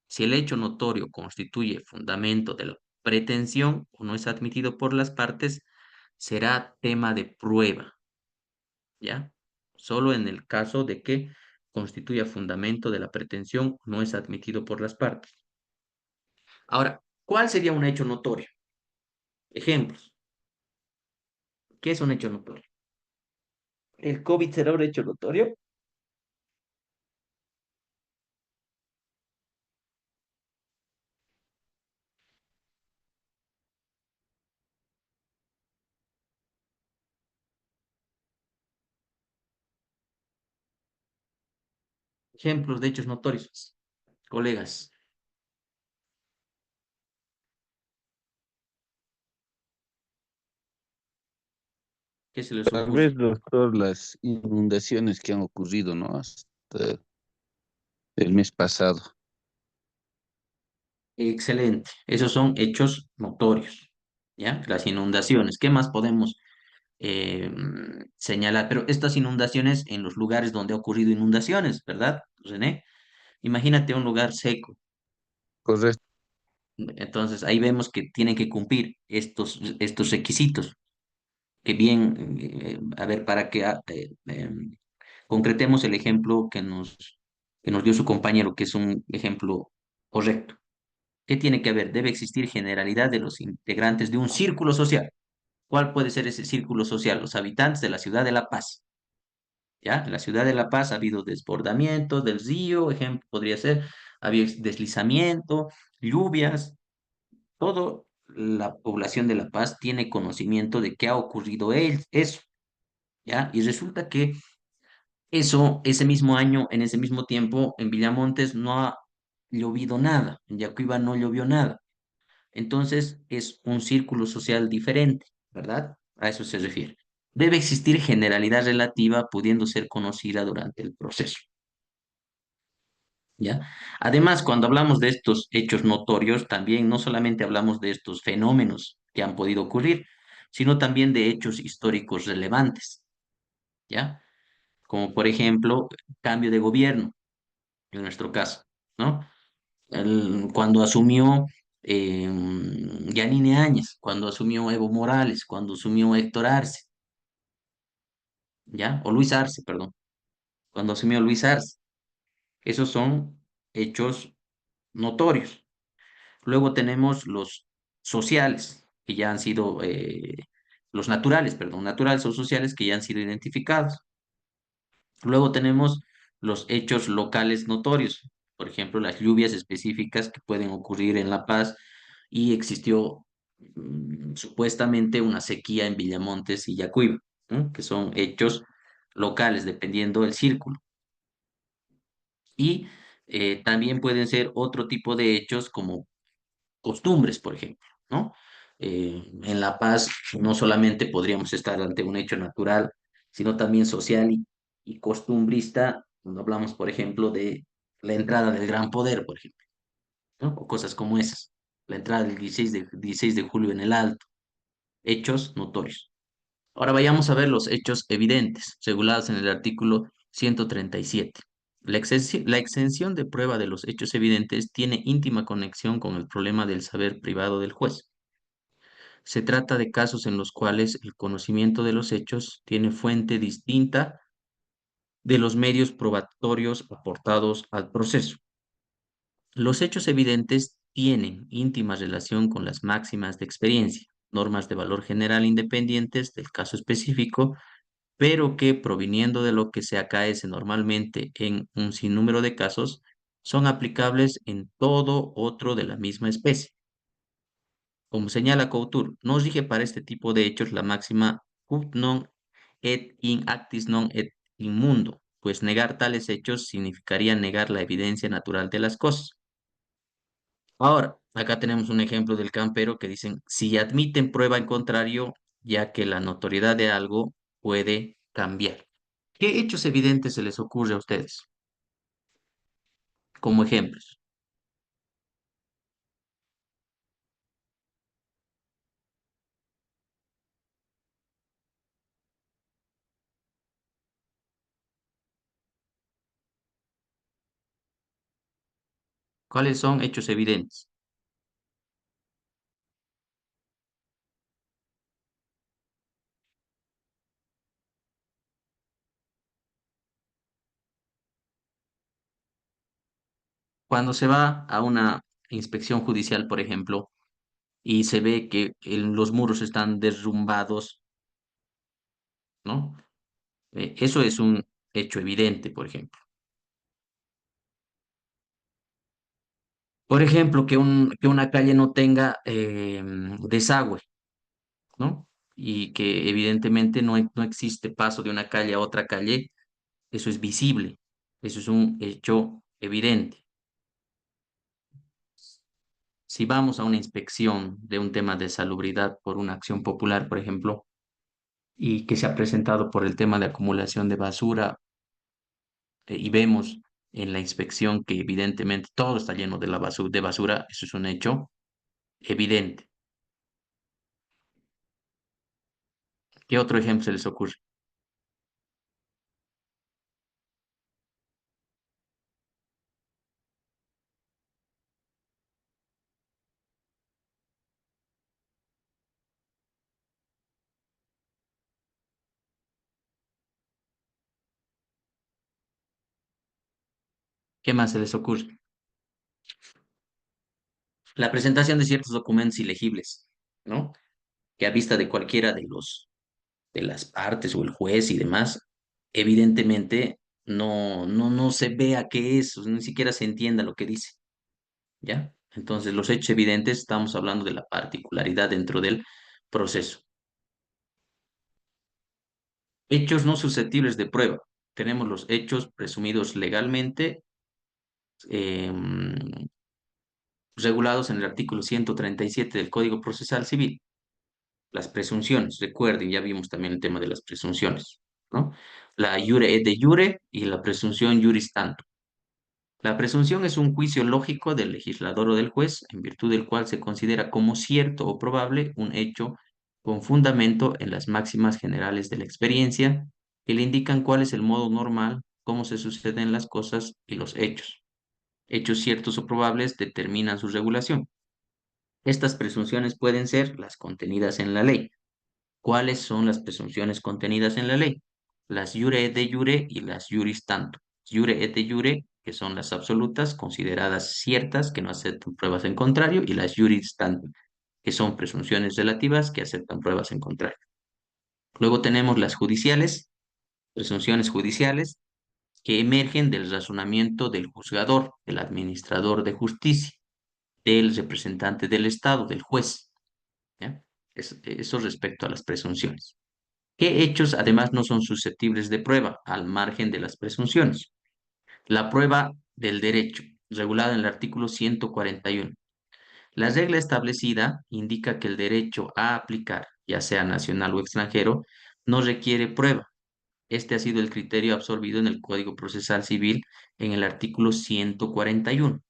Si el hecho notorio constituye fundamento de la pretensión o no es admitido por las partes, será tema de prueba, ¿ya? Solo en el caso de que constituya fundamento de la pretensión o no es admitido por las partes. Ahora, ¿cuál sería un hecho notorio? Ejemplos. ¿Qué es un hecho notorio? ¿El COVID será un hecho notorio? Ejemplos de hechos notorios. Colegas, ¿qué se les Tal vez, ocurre? doctor, las inundaciones que han ocurrido, ¿no? Hasta el mes pasado. Excelente. Esos son hechos notorios, ¿ya? Las inundaciones. ¿Qué más podemos señalar? Pero estas inundaciones en los lugares donde ha ocurrido inundaciones, ¿verdad, René? Imagínate un lugar seco. Correcto. Entonces ahí vemos que tienen que cumplir estos requisitos. Que bien, a ver, para que concretemos el ejemplo que nos dio su compañero, que es un ejemplo correcto. ¿Qué tiene que haber? Debe existir generalidad de los integrantes de un círculo social. ¿Cuál puede ser ese círculo social? Los habitantes de la ciudad de La Paz. ¿Ya? En la ciudad de La Paz ha habido desbordamientos del río, ejemplo podría ser, ha habido deslizamiento, lluvias, toda la población de La Paz tiene conocimiento de qué ha ocurrido eso, ¿ya? Y resulta que ese mismo año, en ese mismo tiempo, en Villamontes no ha llovido nada, en Yacuiba no llovió nada. Entonces es un círculo social diferente, ¿verdad? A eso se refiere. Debe existir generalidad relativa pudiendo ser conocida durante el proceso, ¿ya? Además, cuando hablamos de estos hechos notorios, también no solamente hablamos de estos fenómenos que han podido ocurrir, sino también de hechos históricos relevantes, ¿ya? Como por ejemplo, cambio de gobierno, en nuestro caso, ¿no? Cuando asumió Yanine Áñez, cuando asumió Evo Morales, cuando asumió Héctor Arce, ¿ya? O Luis Arce, perdón, cuando asumió Luis Arce. Esos son hechos notorios. Luego tenemos los sociales, que ya han sido, los naturales, perdón, naturales o sociales que ya han sido identificados. Luego tenemos los hechos locales notorios, por ejemplo, las lluvias específicas que pueden ocurrir en La Paz y existió supuestamente una sequía en Villamontes y Yacuiba, ¿no? Que son hechos locales, dependiendo del círculo. Y también pueden ser otro tipo de hechos como costumbres, por ejemplo, ¿no? En La Paz no solamente podríamos estar ante un hecho natural, sino también social y costumbrista, cuando hablamos, por ejemplo, de la entrada del Gran Poder, por ejemplo, ¿no? O cosas como esas. La entrada del 16 de julio en el Alto, hechos notorios. Ahora vayamos a ver los hechos evidentes, regulados en el artículo 137. La exención de prueba de los hechos evidentes tiene íntima conexión con el problema del saber privado del juez. Se trata de casos en los cuales el conocimiento de los hechos tiene fuente distinta de los medios probatorios aportados al proceso. Los hechos evidentes tienen íntima relación con las máximas de experiencia, normas de valor general independientes del caso específico, pero que proviniendo de lo que se acaece normalmente en un sinnúmero de casos, son aplicables en todo otro de la misma especie. Como señala Couture, no rige para este tipo de hechos la máxima ut non et in actis non et in mundo, pues negar tales hechos significaría negar la evidencia natural de las cosas. Ahora, acá tenemos un ejemplo del campero que dicen, si admiten prueba en contrario, ya que la notoriedad de algo puede cambiar. ¿Qué hechos evidentes se les ocurre a ustedes como ejemplos? ¿Cuáles son hechos evidentes? Cuando se va a una inspección judicial, por ejemplo, y se ve que los muros están derrumbados, ¿no? Eso es un hecho evidente, por ejemplo. Por ejemplo, que una calle no tenga desagüe, ¿no? Y que evidentemente no existe paso de una calle a otra calle, eso es visible, eso es un hecho evidente. Si vamos a una inspección de un tema de salubridad por una acción popular, por ejemplo, y que se ha presentado por el tema de acumulación de basura, y vemos en la inspección que evidentemente todo está lleno de de basura, eso es un hecho evidente. ¿Qué otro ejemplo se les ocurre? ¿Qué más se les ocurre? La presentación de ciertos documentos ilegibles, ¿no? Que a vista de cualquiera de las partes o el juez y demás, evidentemente no se vea qué es, o sea, ni siquiera se entienda lo que dice, ¿ya? Entonces, los hechos evidentes, estamos hablando de la particularidad dentro del proceso. Hechos no susceptibles de prueba. Tenemos los hechos presumidos legalmente em, regulados en el artículo 137 del Código Procesal Civil. Las presunciones, recuerden, ya vimos también el tema de las presunciones, ¿no? La iure et de jure y la presunción juris tanto. La presunción es un juicio lógico del legislador o del juez, en virtud del cual se considera como cierto o probable un hecho con fundamento en las máximas generales de la experiencia, que le indican cuál es el modo normal, cómo se suceden las cosas y los hechos. Hechos ciertos o probables determinan su regulación. Estas presunciones pueden ser las contenidas en la ley. ¿Cuáles son las presunciones contenidas en la ley? Las iure et de jure y las juris tanto. Iure et de jure, que son las absolutas, consideradas ciertas, que no aceptan pruebas en contrario, y las juris tanto, que son presunciones relativas, que aceptan pruebas en contrario. Luego tenemos las judiciales, presunciones judiciales, que emergen del razonamiento del juzgador, del administrador de justicia, del representante del Estado, del juez. ¿Ya? Eso respecto a las presunciones. ¿Qué hechos además no son susceptibles de prueba al margen de las presunciones? La prueba del derecho, regulada en el artículo 141. La regla establecida indica que el derecho a aplicar, ya sea nacional o extranjero, no requiere prueba. Este ha sido el criterio absorbido en el Código Procesal Civil en el artículo 141.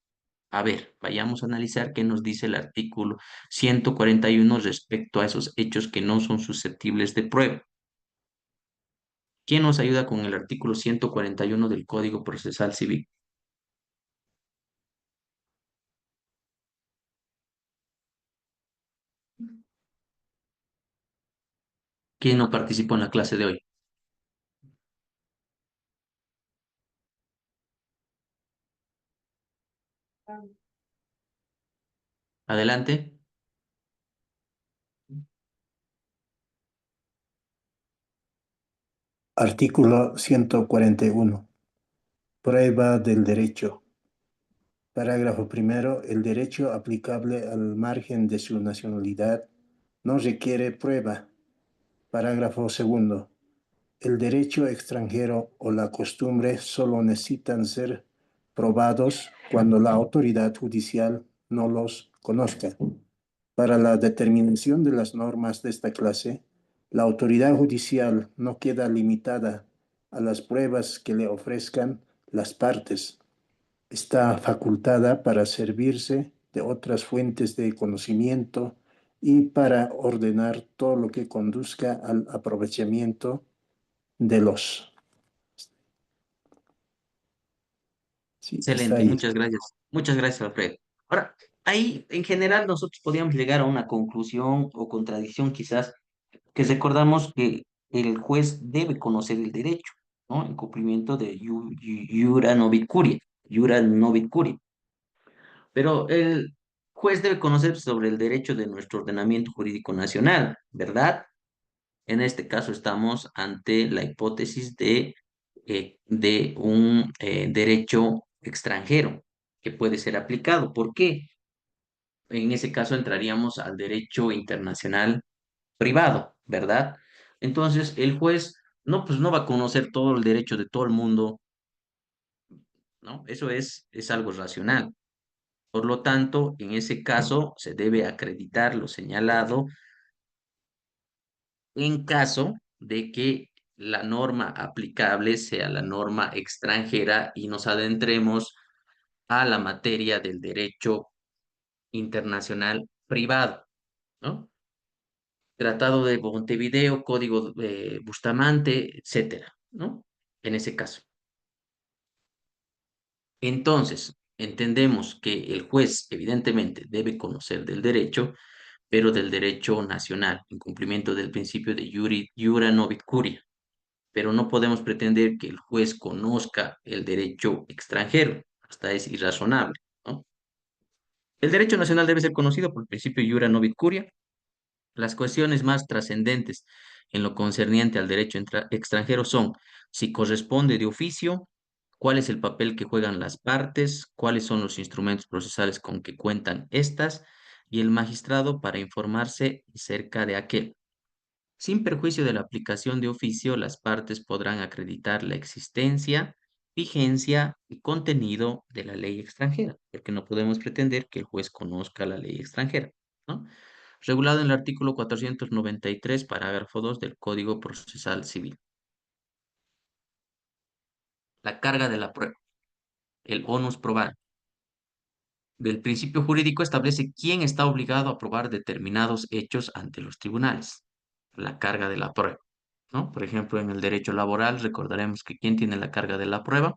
A ver, vayamos a analizar qué nos dice el artículo 141 respecto a esos hechos que no son susceptibles de prueba. ¿Quién nos ayuda con el artículo 141 del Código Procesal Civil? ¿Quién no participó en la clase de hoy? Adelante. Artículo 141. Prueba del derecho. Parágrafo primero. El derecho aplicable al margen de su nacionalidad no requiere prueba. Parágrafo segundo. El derecho extranjero o la costumbre solo necesitan ser probados cuando la autoridad judicial no los conozca. Para la determinación de las normas de esta clase, la autoridad judicial no queda limitada a las pruebas que le ofrezcan las partes. Está facultada para servirse de otras fuentes de conocimiento y para ordenar todo lo que conduzca al aprovechamiento de los. Sí, está Excelente, ahí. muchas gracias. Muchas gracias, Alfredo. Ahora, ahí en general nosotros podríamos llegar a una conclusión o contradicción quizás, que recordamos que el juez debe conocer el derecho, ¿no? En cumplimiento de iura novit curia. Pero el juez debe conocer sobre el derecho de nuestro ordenamiento jurídico nacional, ¿verdad? En este caso estamos ante la hipótesis de un derecho extranjero que puede ser aplicado. ¿Por qué? En ese caso entraríamos al derecho internacional privado, ¿verdad? Entonces el juez no, pues no va a conocer todo el derecho de todo el mundo, ¿no? Eso es algo racional. Por lo tanto, en ese caso se debe acreditar lo señalado en caso de que la norma aplicable sea la norma extranjera y nos adentremos a la materia del derecho internacional privado, ¿no? Tratado de Montevideo, Código de Bustamante, etcétera, ¿no? En ese caso. Entonces, entendemos que el juez evidentemente debe conocer del derecho, pero del derecho nacional, en cumplimiento del principio de iura novit curia. Pero no podemos pretender que el juez conozca el derecho extranjero, hasta es irrazonable, ¿no? El derecho nacional debe ser conocido por el principio iura novit curia. Las cuestiones más trascendentes en lo concerniente al derecho extranjero son si corresponde de oficio, cuál es el papel que juegan las partes, cuáles son los instrumentos procesales con que cuentan estas, y el magistrado para informarse acerca de aquel. Sin perjuicio de la aplicación de oficio, las partes podrán acreditar la existencia, vigencia y contenido de la ley extranjera, porque no podemos pretender que el juez conozca la ley extranjera, ¿no? Regulado en el artículo 493, parágrafo 2 del Código Procesal Civil. La carga de la prueba, el onus probandi. Del principio jurídico establece quién está obligado a probar determinados hechos ante los tribunales. La carga de la prueba, ¿no? Por ejemplo, en el derecho laboral recordaremos que quién tiene la carga de la prueba,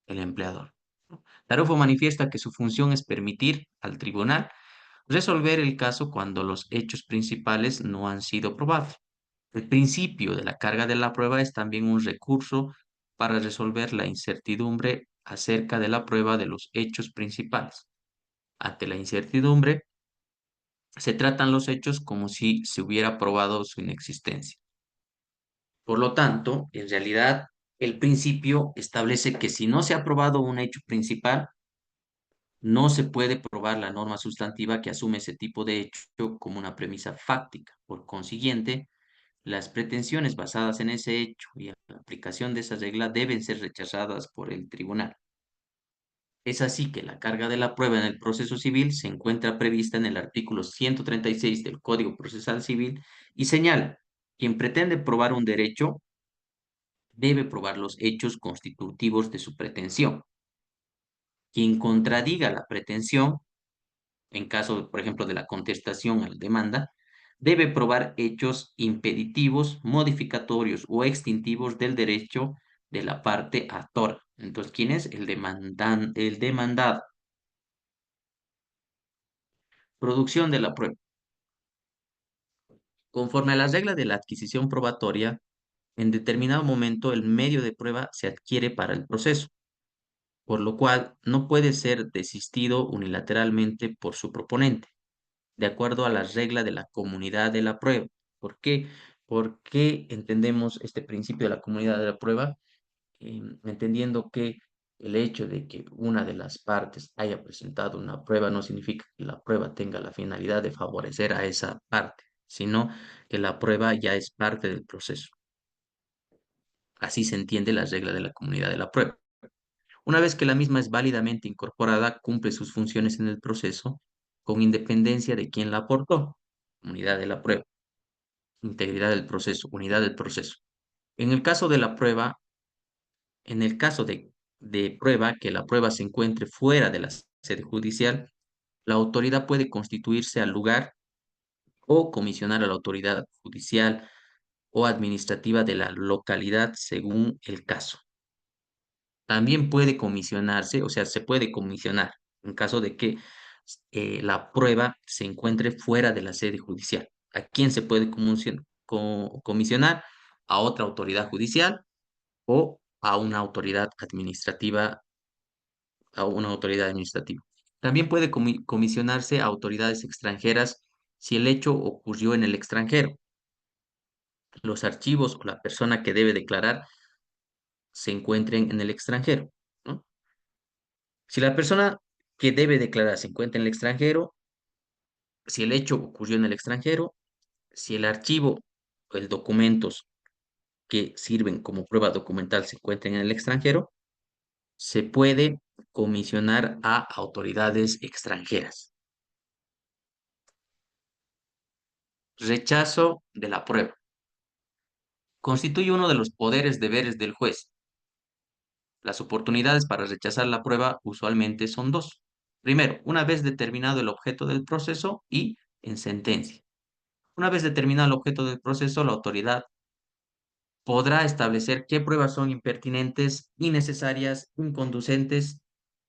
el empleador, ¿no? Tarufo manifiesta que su función es permitir al tribunal resolver el caso cuando los hechos principales no han sido probados. El principio de la carga de la prueba es también un recurso para resolver la incertidumbre acerca de la prueba de los hechos principales. Ante la incertidumbre, se tratan los hechos como si se hubiera probado su inexistencia. Por lo tanto, en realidad, el principio establece que si no se ha probado un hecho principal, no se puede probar la norma sustantiva que asume ese tipo de hecho como una premisa fáctica. Por consiguiente, las pretensiones basadas en ese hecho y la aplicación de esa regla deben ser rechazadas por el tribunal. Es así que la carga de la prueba en el proceso civil se encuentra prevista en el artículo 136 del Código Procesal Civil y señala, quien pretende probar un derecho debe probar los hechos constitutivos de su pretensión. Quien contradiga la pretensión, en caso, por ejemplo, de la contestación a la demanda, debe probar hechos impeditivos, modificatorios o extintivos del derecho de la parte actora. Entonces, ¿quién es? El demandado. Producción de la prueba. Conforme a las reglas de la adquisición probatoria, en determinado momento el medio de prueba se adquiere para el proceso, por lo cual no puede ser desistido unilateralmente por su proponente, de acuerdo a las reglas de la comunidad de la prueba. ¿Por qué? ¿Por qué entendemos este principio de la comunidad de la prueba? Entendiendo que el hecho de que una de las partes haya presentado una prueba no significa que la prueba tenga la finalidad de favorecer a esa parte, sino que la prueba ya es parte del proceso. Así se entiende la regla de la comunidad de la prueba. Una vez que la misma es válidamente incorporada, cumple sus funciones en el proceso con independencia de quién la aportó. Unidad de la prueba, integridad del proceso, unidad del proceso. En el caso de la prueba, en el caso de prueba, que la prueba se encuentre fuera de la sede judicial, la autoridad puede constituirse al lugar o comisionar a la autoridad judicial o administrativa de la localidad según el caso. También puede comisionarse, o sea, se puede comisionar en caso de que la prueba se encuentre fuera de la sede judicial. ¿A quién se puede comisionar? A otra autoridad judicial o a una autoridad administrativa, a una autoridad administrativa. También puede comisionarse a autoridades extranjeras si el hecho ocurrió en el extranjero. Los archivos o la persona que debe declarar se encuentren en el extranjero, ¿no? Si la persona que debe declarar se encuentra en el extranjero, si el hecho ocurrió en el extranjero, si el archivo o el documentos que sirven como prueba documental se encuentran en el extranjero, se puede comisionar a autoridades extranjeras. Rechazo de la prueba. Constituye uno de los poderes deberes del juez. Las oportunidades para rechazar la prueba usualmente son dos. Primero, una vez determinado el objeto del proceso y en sentencia. Una vez determinado el objeto del proceso, la autoridad podrá establecer qué pruebas son impertinentes, innecesarias, inconducentes,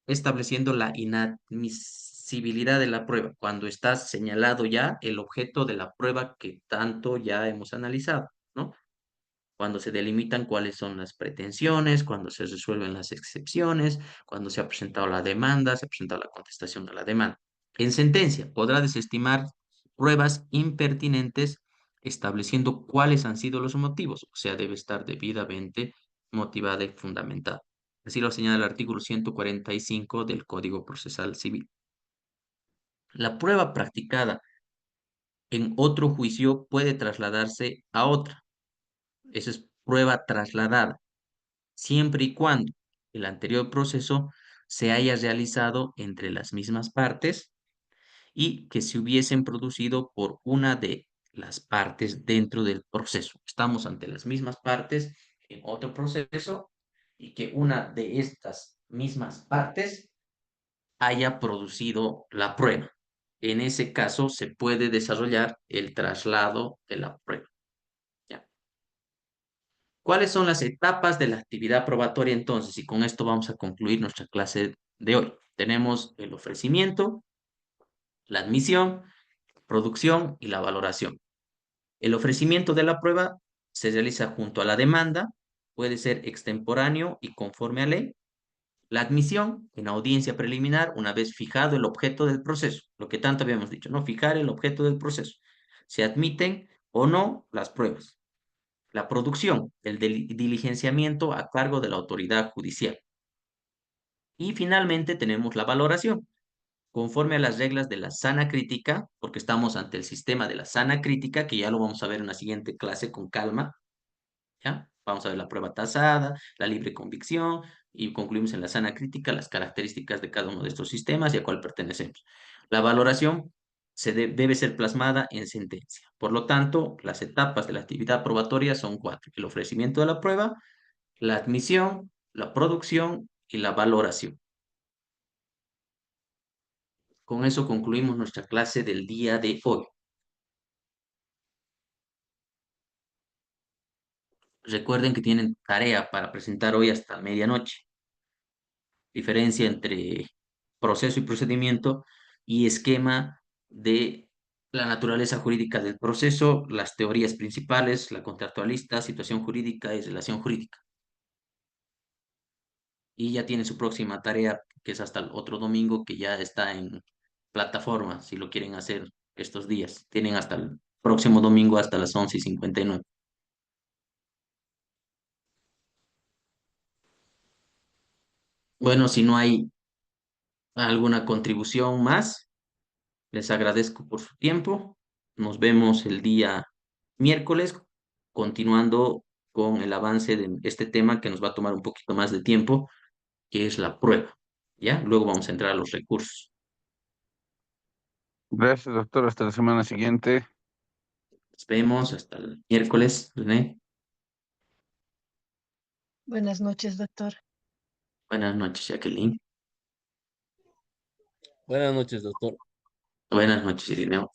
estableciendo la inadmisibilidad de la prueba, cuando está señalado ya el objeto de la prueba que tanto ya hemos analizado, ¿no? Cuando se delimitan cuáles son las pretensiones, cuando se resuelven las excepciones, cuando se ha presentado la demanda, se ha presentado la contestación a la demanda. En sentencia, podrá desestimar pruebas impertinentes estableciendo cuáles han sido los motivos, o sea, debe estar debidamente motivada y fundamentada. Así lo señala el artículo 145 del Código Procesal Civil. La prueba practicada en otro juicio puede trasladarse a otra. Esa es prueba trasladada, siempre y cuando el anterior proceso se haya realizado entre las mismas partes y que se hubiesen producido por una de las partes dentro del proceso. Estamos ante las mismas partes en otro proceso y que una de estas mismas partes haya producido la prueba. En ese caso se puede desarrollar el traslado de la prueba. ¿Ya? ¿Cuáles son las etapas de la actividad probatoria entonces? Y con esto vamos a concluir nuestra clase de hoy. Tenemos el ofrecimiento, la admisión, producción y la valoración. El ofrecimiento de la prueba se realiza junto a la demanda, puede ser extemporáneo y conforme a ley. La admisión en audiencia preliminar, una vez fijado el objeto del proceso, lo que tanto habíamos dicho, ¿no? Fijar el objeto del proceso. Se admiten o no las pruebas. La producción, el diligenciamiento a cargo de la autoridad judicial. Y finalmente tenemos la valoración, conforme a las reglas de la sana crítica, porque estamos ante el sistema de la sana crítica, que ya lo vamos a ver en la siguiente clase con calma, ¿ya? Vamos a ver la prueba tasada, la libre convicción, y concluimos en la sana crítica las características de cada uno de estos sistemas y a cuál pertenecemos. La valoración debe ser plasmada en sentencia. Por lo tanto, las etapas de la actividad probatoria son cuatro: el ofrecimiento de la prueba, la admisión, la producción y la valoración. Con eso concluimos nuestra clase del día de hoy. Recuerden que tienen tarea para presentar hoy hasta medianoche. Diferencia entre proceso y procedimiento y esquema de la naturaleza jurídica del proceso, las teorías principales, la contractualista, situación jurídica y relación jurídica. Y ya tiene su próxima tarea, que es hasta el otro domingo, que ya está en plataforma, si lo quieren hacer estos días. Tienen hasta el próximo domingo, hasta las 11:59. Bueno, si no hay alguna contribución más, les agradezco por su tiempo. Nos vemos el día miércoles, continuando con el avance de este tema que nos va a tomar un poquito más de tiempo, que es la prueba. ¿Ya? Luego vamos a entrar a los recursos. Gracias, doctor. Hasta la semana siguiente. Nos vemos hasta el miércoles, René. Buenas noches, doctor. Buenas noches, Jacqueline. Buenas noches, doctor. Buenas noches, Irineo.